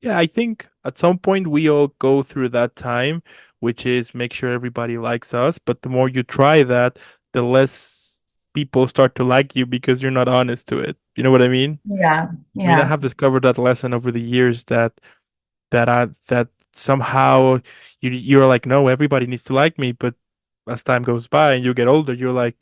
Yeah, I think at some point we all go through that time, which is make sure everybody likes us. But the more you try that, the less people start to like you because you're not honest to it. You know what I mean? Yeah, I mean, I yeah. have discovered that lesson over the years that somehow you're like, no, everybody needs to like me, but as time goes by and you get older, you're like,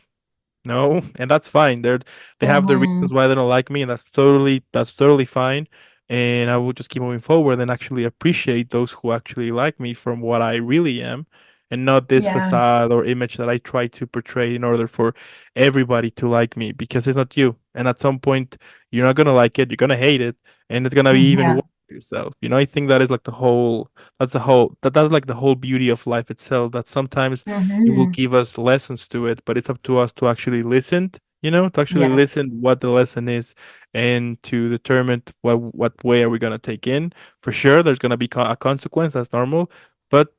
no, and that's fine. They have their Hmm. reasons why they don't like me, and that's totally fine. And I will just keep moving forward and actually appreciate those who actually like me from what I really am, and not this Yeah. facade or image that I try to portray in order for everybody to like me, because it's not you. And at some point, you're not gonna like it, you're gonna hate it, and it's gonna be even Yeah. worse for yourself. You know, I think that is like that's like the whole beauty of life itself. That sometimes it will Hmm. give us lessons to it, but it's up to us to actually listen, to actually Yeah. listen what the lesson is and to determine what way are we going to take in. For sure, there's going to be a consequence. That's normal, but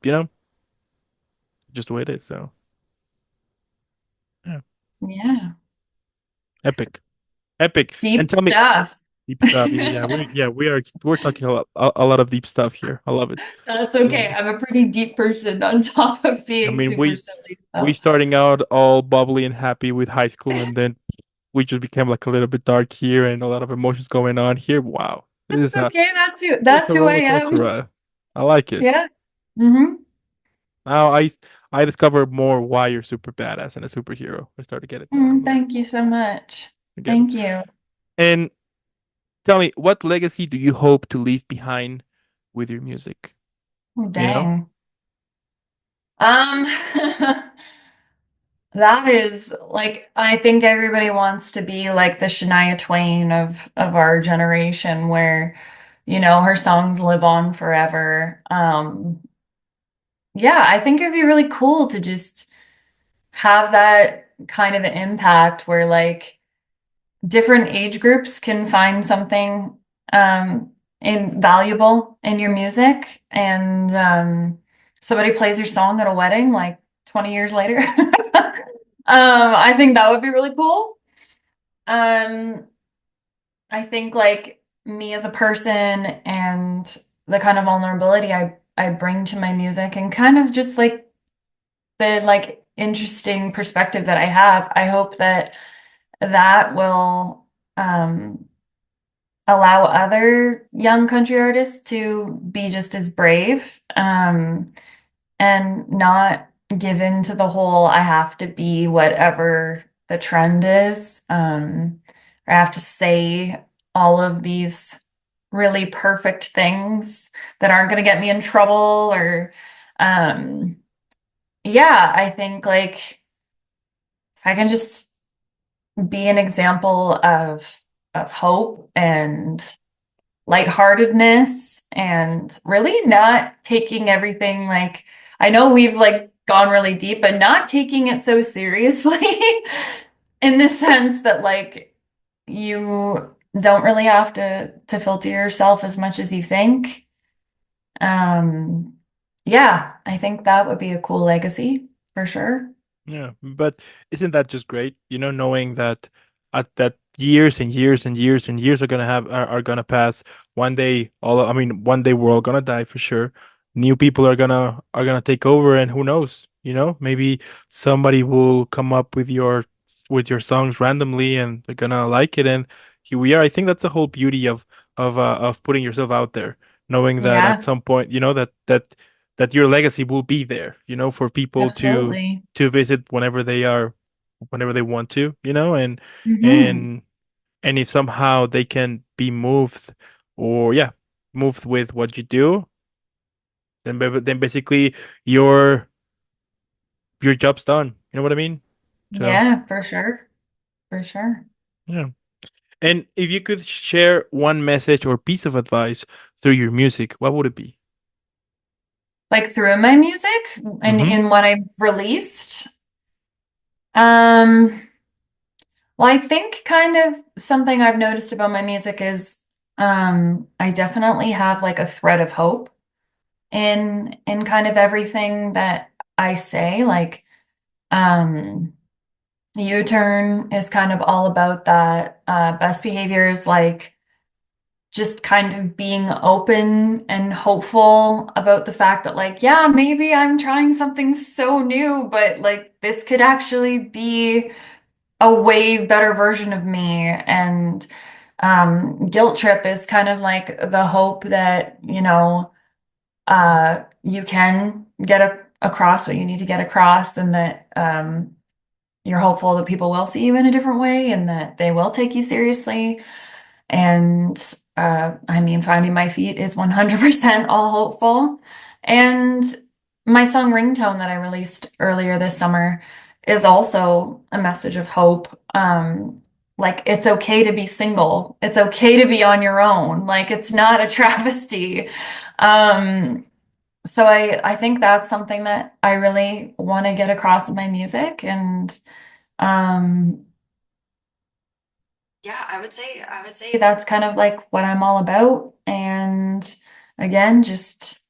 just the way it is. So, yeah, Yeah. epic, epic. And Deep tell me, stuff. deep stuff. We're talking a lot of deep stuff here. I love it. That's okay. Mm. I'm a pretty deep person on top of I being mean, super we silly. we So starting out all bubbly and happy with high school, and then we just became like a little bit dark here and a lot of emotions going on here. Wow. This is that's a okay. it's That's a who I roller coaster am. ride. I like it. Yeah. Hmm. Now I discover more why you're super badass and a superhero. I start to get it more and more. Thank you so much. I get it. Thank you. And tell me, what legacy do you hope to leave behind with your music? Oh, You know? dang. Um, that is like I think everybody wants to be like the Shania Twain of our generation where, her songs live on forever. Yeah, I think it'd be really cool to just have that kind of an impact where like different age groups can find something invaluable in your music, and somebody plays your song at a wedding like 20 years later. I think that would be really cool. Um, I think like me as a person and the kind of vulnerability I bring to my music and kind of just like the like interesting perspective that I have, I hope that that will allow other young country artists to be just as brave, and not give in to the whole I have to be whatever the trend is, or I have to say all of these really perfect things that aren't going to get me in trouble, or um, yeah, I think like if I can just be an example of hope and lightheartedness and really not taking everything like I know we've like gone really deep, but not taking it so seriously in the sense that like you don't really have to filter yourself as much as you think. Um, yeah, I think that would be a cool legacy for sure. Yeah, but isn't that just great? Knowing that that years and years and years and years are gonna pass. One day, I mean, one day we're all gonna die for sure. New people are gonna take over, and who knows? Maybe somebody will come up with your songs randomly, and they're gonna like it, and here we are. I think that's the whole beauty of putting yourself out there, knowing that at Yeah, some point, that your legacy will be there, for people to absolutely. visit whenever they want to, Hmm. and and if somehow they can be moved, or yeah, moved with what you do, then basically your your job's done. You know what I mean? So Yeah, for sure. For sure. yeah. And if you could share one message or piece of advice through your music, what would it be? Like through my music and Mm-hmm. in what I've released. Um, well, I think kind of something I've noticed about my music is I definitely have like a thread of hope in kind of everything that I say. Like um U-turn is kind of all about that. Best behaviors like just kind of being open and hopeful about the fact that like yeah maybe I'm trying something so new but like this could actually be a way better version of me. And guilt trip is kind of like the hope that you can get across what you need to get across, and that you're hopeful that people will see you in a different way and that they will take you seriously. And I mean, Finding My Feet is 100% all hopeful. And my song Ringtone that I released earlier this summer is also a message of hope. Like, it's okay to be single, it's okay to be on your own. Like, it's not a travesty. Um, so I think that's something that I really want to get across in my music. And um, yeah, I would say that's kind of like what I'm all about. And again, just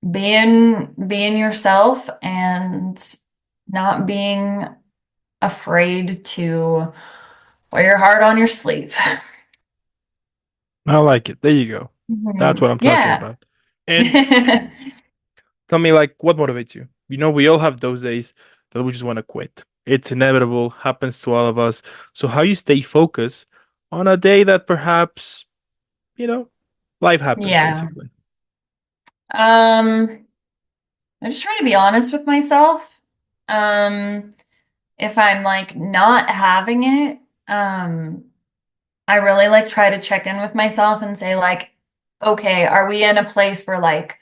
being yourself and not being afraid to wear your heart on your sleeve. I like it. There you go. That's what Mhm. I'm talking Yeah. about. And tell me, like, what motivates you? We all have those days that we just want to quit. It's inevitable, happens to all of us. So how you stay focused on a day that perhaps, you know, life happens Yeah. basically. Um, I just try to be honest with myself. Um, if I'm like not having it, I really like try to check in with myself and say like, okay, are we in a place where like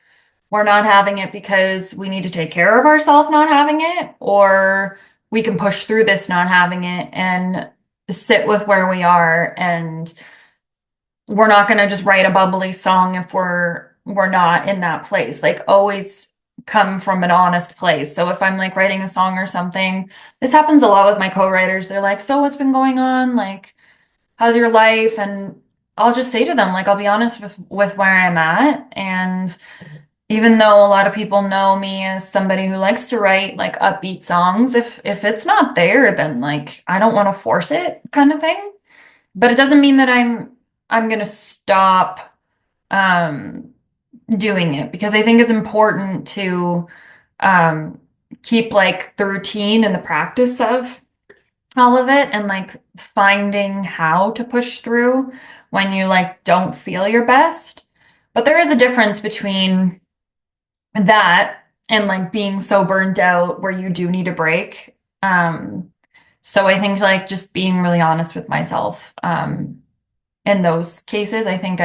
we're not having it because we need to take care of ourselves not having it, or we can push through this not having it and sit with where we are, and we're not going to just write a bubbly song if we're not in that place. Like always come from an honest place. So if I'm like writing a song or something, this happens a lot with my co-writers. They're like, "So what's been going on? Like how's your life?" And I'll just say to them, like, I'll be honest with where I'm at. And even though a lot of people know me as somebody who likes to write like upbeat songs, if it's not there, then like I don't want to force it kind of thing. But it doesn't mean that I'm gonna stop um doing it, because I think it's important to um keep like the routine and the practice of all of it, and like finding how to push through when you like don't feel your best. But there is a difference between that and like being so burned out where you do need a break. So I think like just being really honest with myself in those cases. I think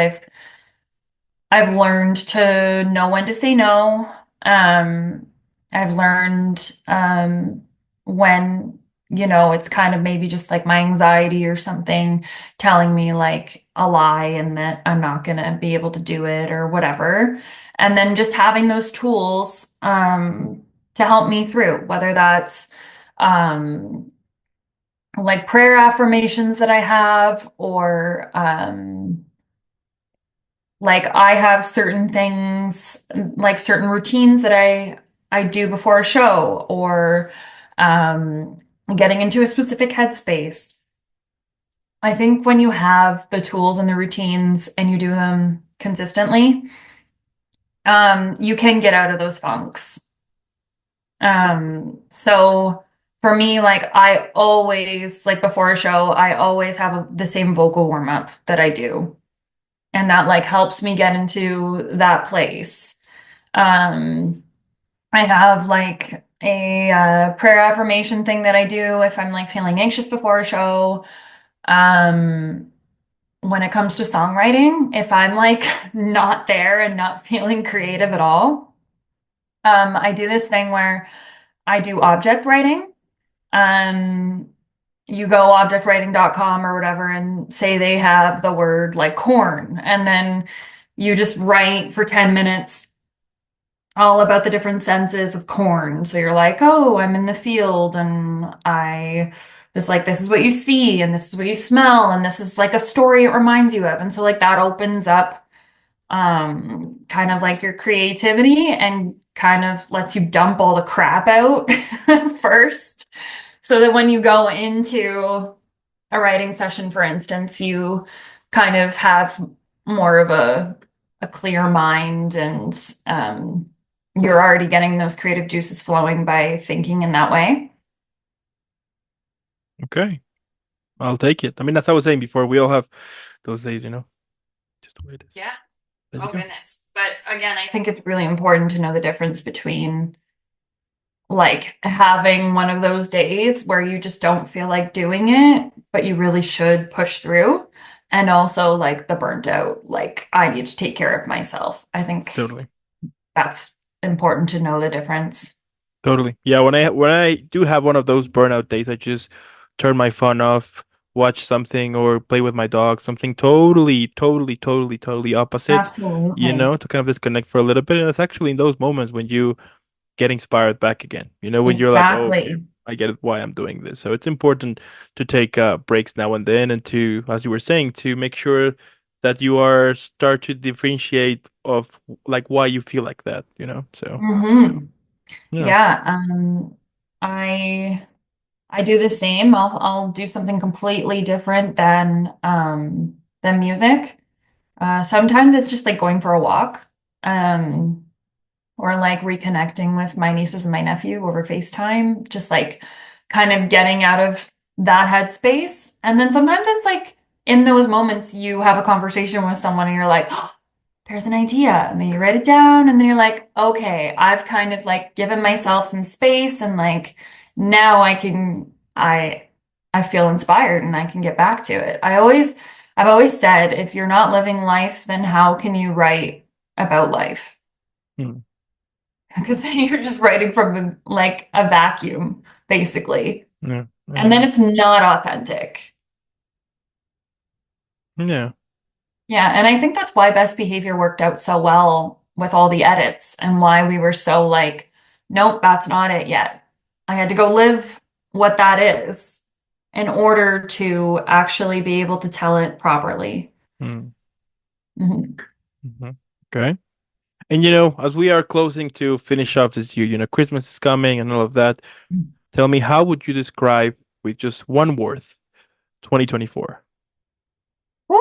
I've learned to know when to say no. I've learned when, it's kind of maybe just like my anxiety or something telling me like a lie and that I'm not gonna be able to do it or whatever. And then just having those tools to help me through, whether that's um, like prayer affirmations that I have, or like I have certain things, like certain routines that I do before a show, or um, getting into a specific headspace. I think when you have the tools and the routines and you do them consistently, you can get out of those funks. So for me, like I always, like before a show, I always have the same vocal warm up that I do. And that like helps me get into that place. Um, I have like a prayer affirmation thing that I do if I'm like feeling anxious before a show. Um, when it comes to songwriting, if I'm like not there and not feeling creative at all, I do this thing where I do object writing. Um, you go objectwriting.com or whatever and say they have the word like corn, and then you just write for 10 minutes all about the different senses of corn. So you're like, oh, I'm in the field and this is what you see and this is what you smell and this is like a story it reminds you of. And so like that opens up kind of like your creativity and kind of lets you dump all the crap out first. So that when you go into a writing session, for instance, you kind of have more of a clear mind, and you're already getting those creative juices flowing by thinking in that way. Okay. I'll take it. I mean, as I was saying before, we all have those days, just the way it is. Yeah. There you Oh, go. goodness. But again, I think it's really important to know the difference between like having one of those days where you just don't feel like doing it, but you really should push through. And also like the burnt out, like I need to take care of myself. I think Totally. that's important to know the difference. Totally. Yeah, when I do have one of those burnout days, I just turn my phone off, watch something or play with my dog, something totally opposite, Absolutely. to kind of disconnect for a little bit. And it's actually in those moments when you get inspired back again, when you're like, oh, okay, Exactly. I get it why I'm doing this. So it's important to take breaks now and then and to, as you were saying, to make sure that you are start to differentiate of like why you feel like that. So Hmm. yeah. Yeah. I I do the same. I'll do something completely different than music. Sometimes it's just like going for a walk. Um, or like reconnecting with my nieces and my nephew over FaceTime, just like kind of getting out of that headspace. And then sometimes it's like in those moments you have a conversation with someone and you're like, oh, there's an idea. And then you write it down and then you're like, okay, I've kind of like given myself some space and like now I feel inspired and I can get back to it. I've always said if you're not living life, then how can you write about life? Hmm. Because then you're just writing from like a vacuum, basically. Yeah. And then Yeah. it's not authentic. Yeah. Yeah, and I think that's why Best Behavior worked out so well with all the edits and why we were so like, nope, that's not it yet. I had to go live what that is in order to actually be able to tell it properly. Hmm. Mhm. Hmm. Okay. And as we are closing to finish off this year, Christmas is coming and all of that. Tell me, how would you describe with just one word 2024? Woo.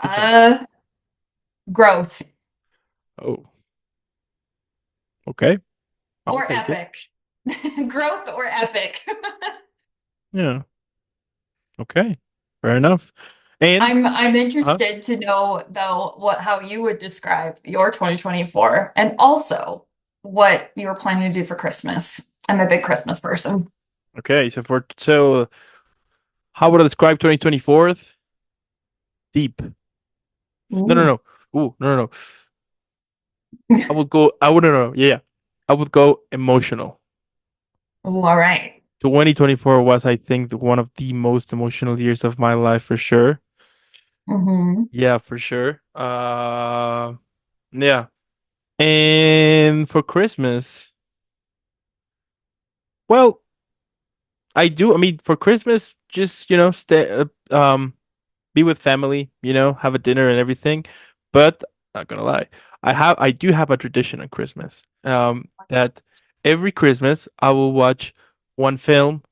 Just one word. Uh, growth Oh, okay. I'll or take it. epic. Growth or epic. Yeah. Okay. Fair enough. And I'm uh interested to know though what how you would describe your 2024 and also what you were planning to do for Christmas. I'm a big Christmas person. okay. So how would I describe 2024? Deep. No, no, Ooh. no. Ooh, no, no, no. I would go. I wouldn't know. Yeah. I would go emotional. Ooh, all right. 2024 was, I think, one of the most emotional years of my life for sure. Mm-hmm. Yeah, for sure. Yeah. And for Christmas, well, I do. I mean, for Christmas, just stay, be with family, have a dinner and everything. But not gonna lie, I do have a tradition on Christmas. That every Christmas I will watch one film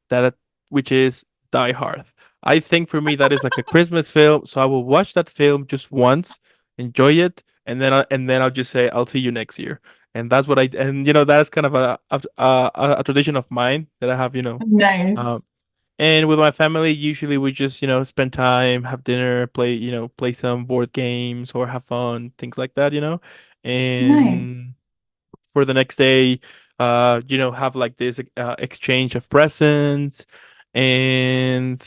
which is Die Hard. I think for me that is like a Christmas film, so I will watch that film just once, enjoy it, and then I'll just say I'll see you next year. And that's what I and that's kind of a tradition of mine that I have. Um, Nice. and with my family, usually we just, spend time, have dinner, play some board games or have fun, things like that. Nice. And for the next day, have like this exchange of presents and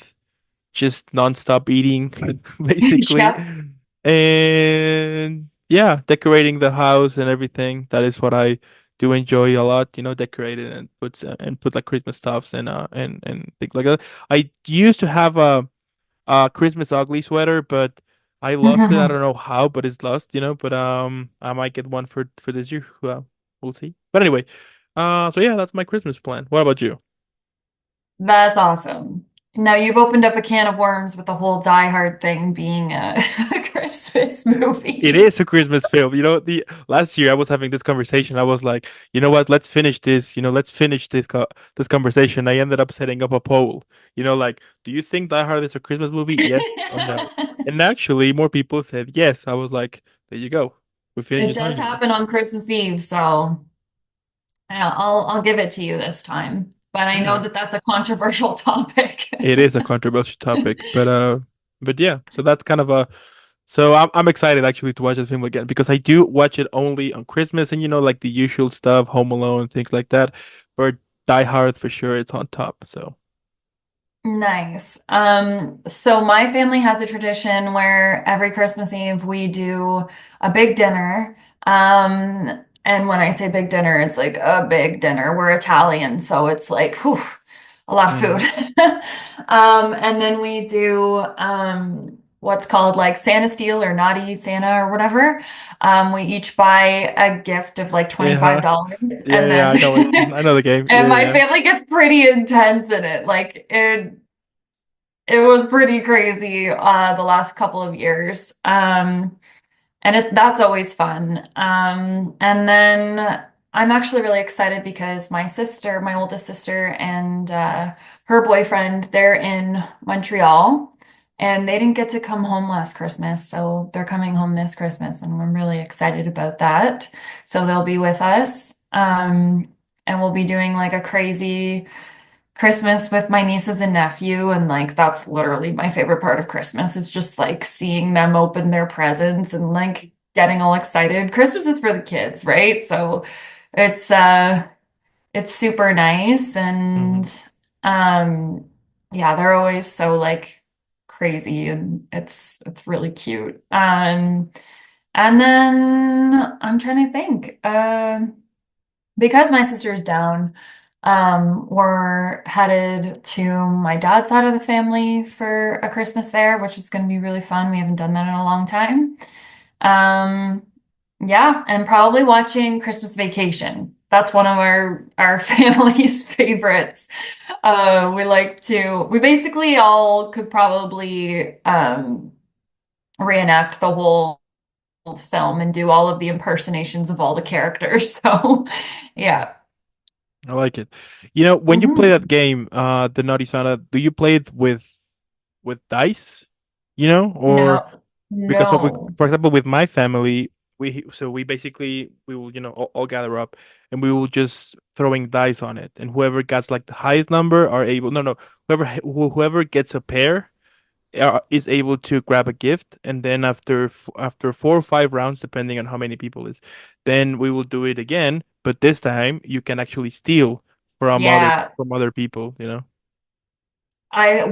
just nonstop eating, basically. Yep. And yeah, decorating the house and everything. That is what I do enjoy a lot, decorate it and put like Christmas stuffs and things like that. I used to have a Christmas ugly sweater, but I lost it. I don't know how, but it's lost, But I might get one for this year. We'll see. But anyway, so yeah, that's my Christmas plan. What about you? That's awesome. Now you've opened up a can of worms with the whole Die Hard thing being a, a Christmas It movie. is a Christmas film. The last year I was having this conversation. I was like, you know what? Let's finish this. Let's finish this conversation. I ended up setting up a poll. Like, do you think Die Hard is a Christmas movie? Yes or no? And actually, more people said yes. I was like, there you go. We finished It this does argument. happen on Christmas Eve, so yeah, I'll give it to you this time. But I know Yeah, that that's a controversial topic. it is a controversial topic, but yeah. So that's kind of a So I'm excited actually to watch the film again because I do watch it only on Christmas and like the usual stuff, Home Alone, things like that. But Die Hard for sure, it's on top. So Nice. So my family has a tradition where every Christmas Eve we do a big dinner. And when I say big dinner, it's like a big dinner. We're Italian, so it's like, whew, a lot of hmm food. And then we do what's called like Santa Steal or Naughty Santa or whatever. We each buy a gift of like yeah, $25, yeah, and yeah. I know it. then I know the game. and Yeah, my yeah. family gets pretty intense in it. Like it was pretty crazy the last couple of years. And that's always fun. And then I'm actually really excited because my sister, my oldest sister, and her boyfriend, they're in Montreal and they didn't get to come home last Christmas. So they're coming home this Christmas and I'm really excited about that. So they'll be with us. And we'll be doing like a crazy Christmas with my nieces and nephew, and like that's literally my favorite part of Christmas. It's just like seeing them open their presents and like getting all excited. Christmas is for the kids, right? So it's it's super nice and hmm um yeah, they're always so like crazy and it's really cute. And then I'm trying to think. Because my sister's down, we're headed to my dad's side of the family for a Christmas there, which is going to be really fun. We haven't done that in a long time. Um, yeah, and probably watching Christmas Vacation. That's one of our family's favorites. We basically all could probably reenact the whole film and do all of the impersonations of all the characters. So, yeah. I like it. When you play that Mhm. game, the Naughty Santa, do you play it with dice? Or No, because no. for example, with my family, we basically we will all gather up and we will just throwing dice on it, and whoever gets like the highest number are able no no whoever gets a pair is able to grab a gift, and then after 4 or 5 rounds, depending on how many people is, then we will do it again. But this time you can actually steal Yeah. from other people.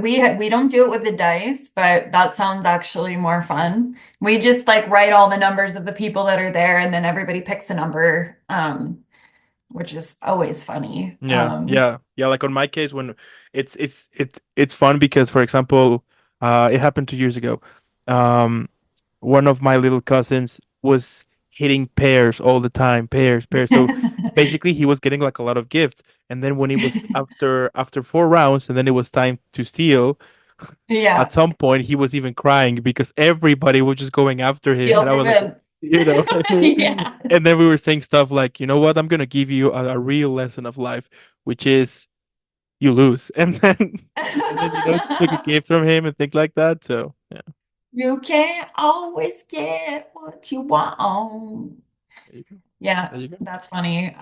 We don't do it with the dice, but that sounds actually more fun. We just like write all the numbers of the people that are there and then everybody picks a number, which is always funny. Yeah, yeah, yeah. Like on my case, when it's fun because, for example, it happened 2 years ago. Um, one of my little cousins hitting pairs all the time, pairs. So basically, he was getting like a lot of gifts. And then when it was after 4 rounds, and then it was time to steal, Yeah. at some point he was even crying because everybody was just going after him, Feel and I for was like, him. you know, Yeah. and then we were saying stuff like, you know what, I'm gonna give you a real lesson of life, which is you lose, and then took a gift from him and things like that. So yeah, You can't always get what you want. there you go. Yeah, There you go. that's funny.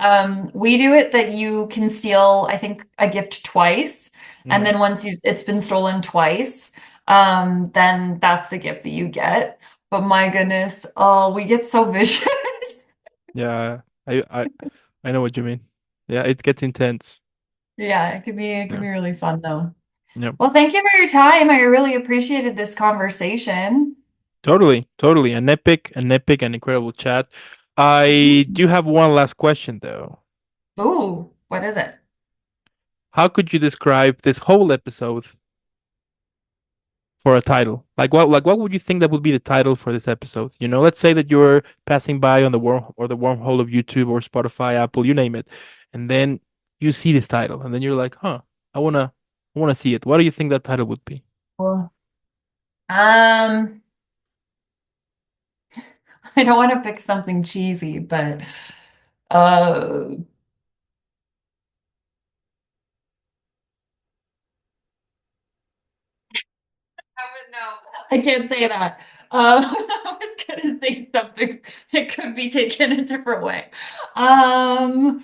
We do it that you can steal, I think, a gift twice, and Hmm. then once it's been stolen twice, then that's the gift that you get. But my goodness, oh, we get so vicious. Yeah, I know what you mean. Yeah, it gets intense. Yeah, it can be Yeah, really fun though. yeah, Well, thank you for your time. I really appreciated this conversation. totally. An epic and incredible chat. I do have one last question though. Ooh, what is it? How could you describe this whole episode for a title? Like what would you think that would be the title for this episode? Let's say that you're passing by on the wormhole of YouTube or Spotify, Apple, you name it, and then you see this title, and then you're like, huh, I wanna see it. What do you think that title would be? Well, Um, I don't want to pick something cheesy, but uh no, I can't say that. I was gonna say something that could be taken a different way. I was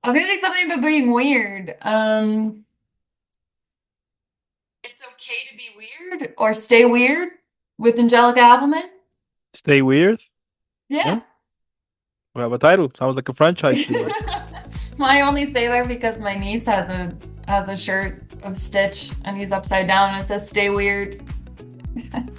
gonna say something about being weird. It's okay to be weird or stay weird with Angelica Appelman. Stay weird? Yeah. Yeah. We have a title. Sounds like a franchise she'd like. Well, I only say that because my niece has a shirt of Stitch and he's upside down and it says "Stay weird."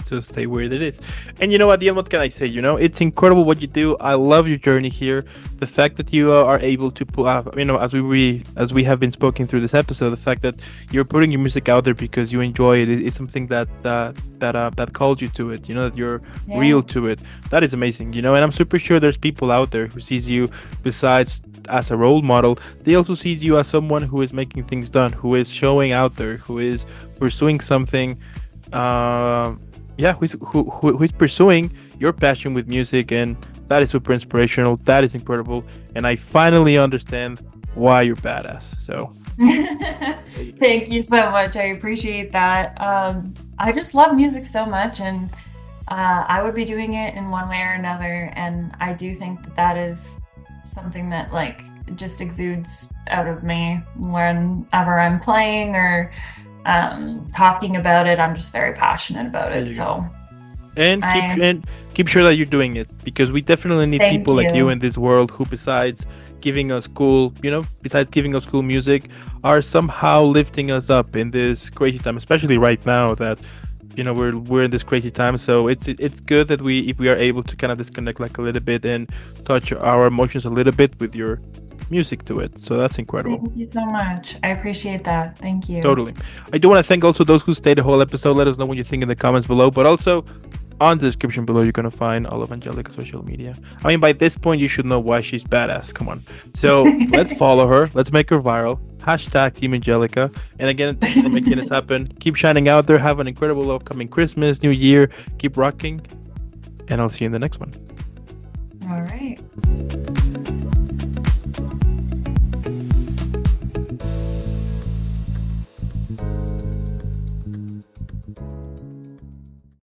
So stay where it is. And at the end, what can I say? It's incredible what you do. I love your journey here. The fact that you are able to put, as we have been speaking through this episode, the fact that you're putting your music out there because you enjoy it is something that calls you to it. That you're real Yeah. to it. That is amazing. And I'm super sure there's people out there who sees you besides as a role model. They also sees you as someone who is making things done, who is showing out there, who is pursuing something. Yeah, who's pursuing your passion with music, and that is super inspirational. That is incredible, and I finally understand why you're badass. So there you go. Thank you so much. I appreciate that. I just love music so much, and I would be doing it in one way or another. And I do think that that is something that like just exudes out of me whenever I'm playing or talking about it. I'm just very passionate about There it. you go. So And keep I and keep sure that you're doing it, because we definitely need thank people like you you. in this world who, besides giving us cool music, are somehow lifting us up in this crazy time, especially right now that we're in this crazy time. So it's good that if we are able to kind of disconnect like a little bit and touch our emotions a little bit with your music to it. So that's incredible. Thank you so much. I appreciate that. Thank you. Totally. I do want to thank also those who stayed the whole episode. Let us know what you think in the comments below. But also, on the description below, you're going to find all of Angelica's social media. I mean, by this point, you should know why she's badass. Come on. So let's follow her. Let's make her viral. Hashtag Team Angelica. And again, thanks for making this happen. Keep shining out there. Have an incredible upcoming Christmas, New Year. Keep rocking. And I'll see you in the next one. All right.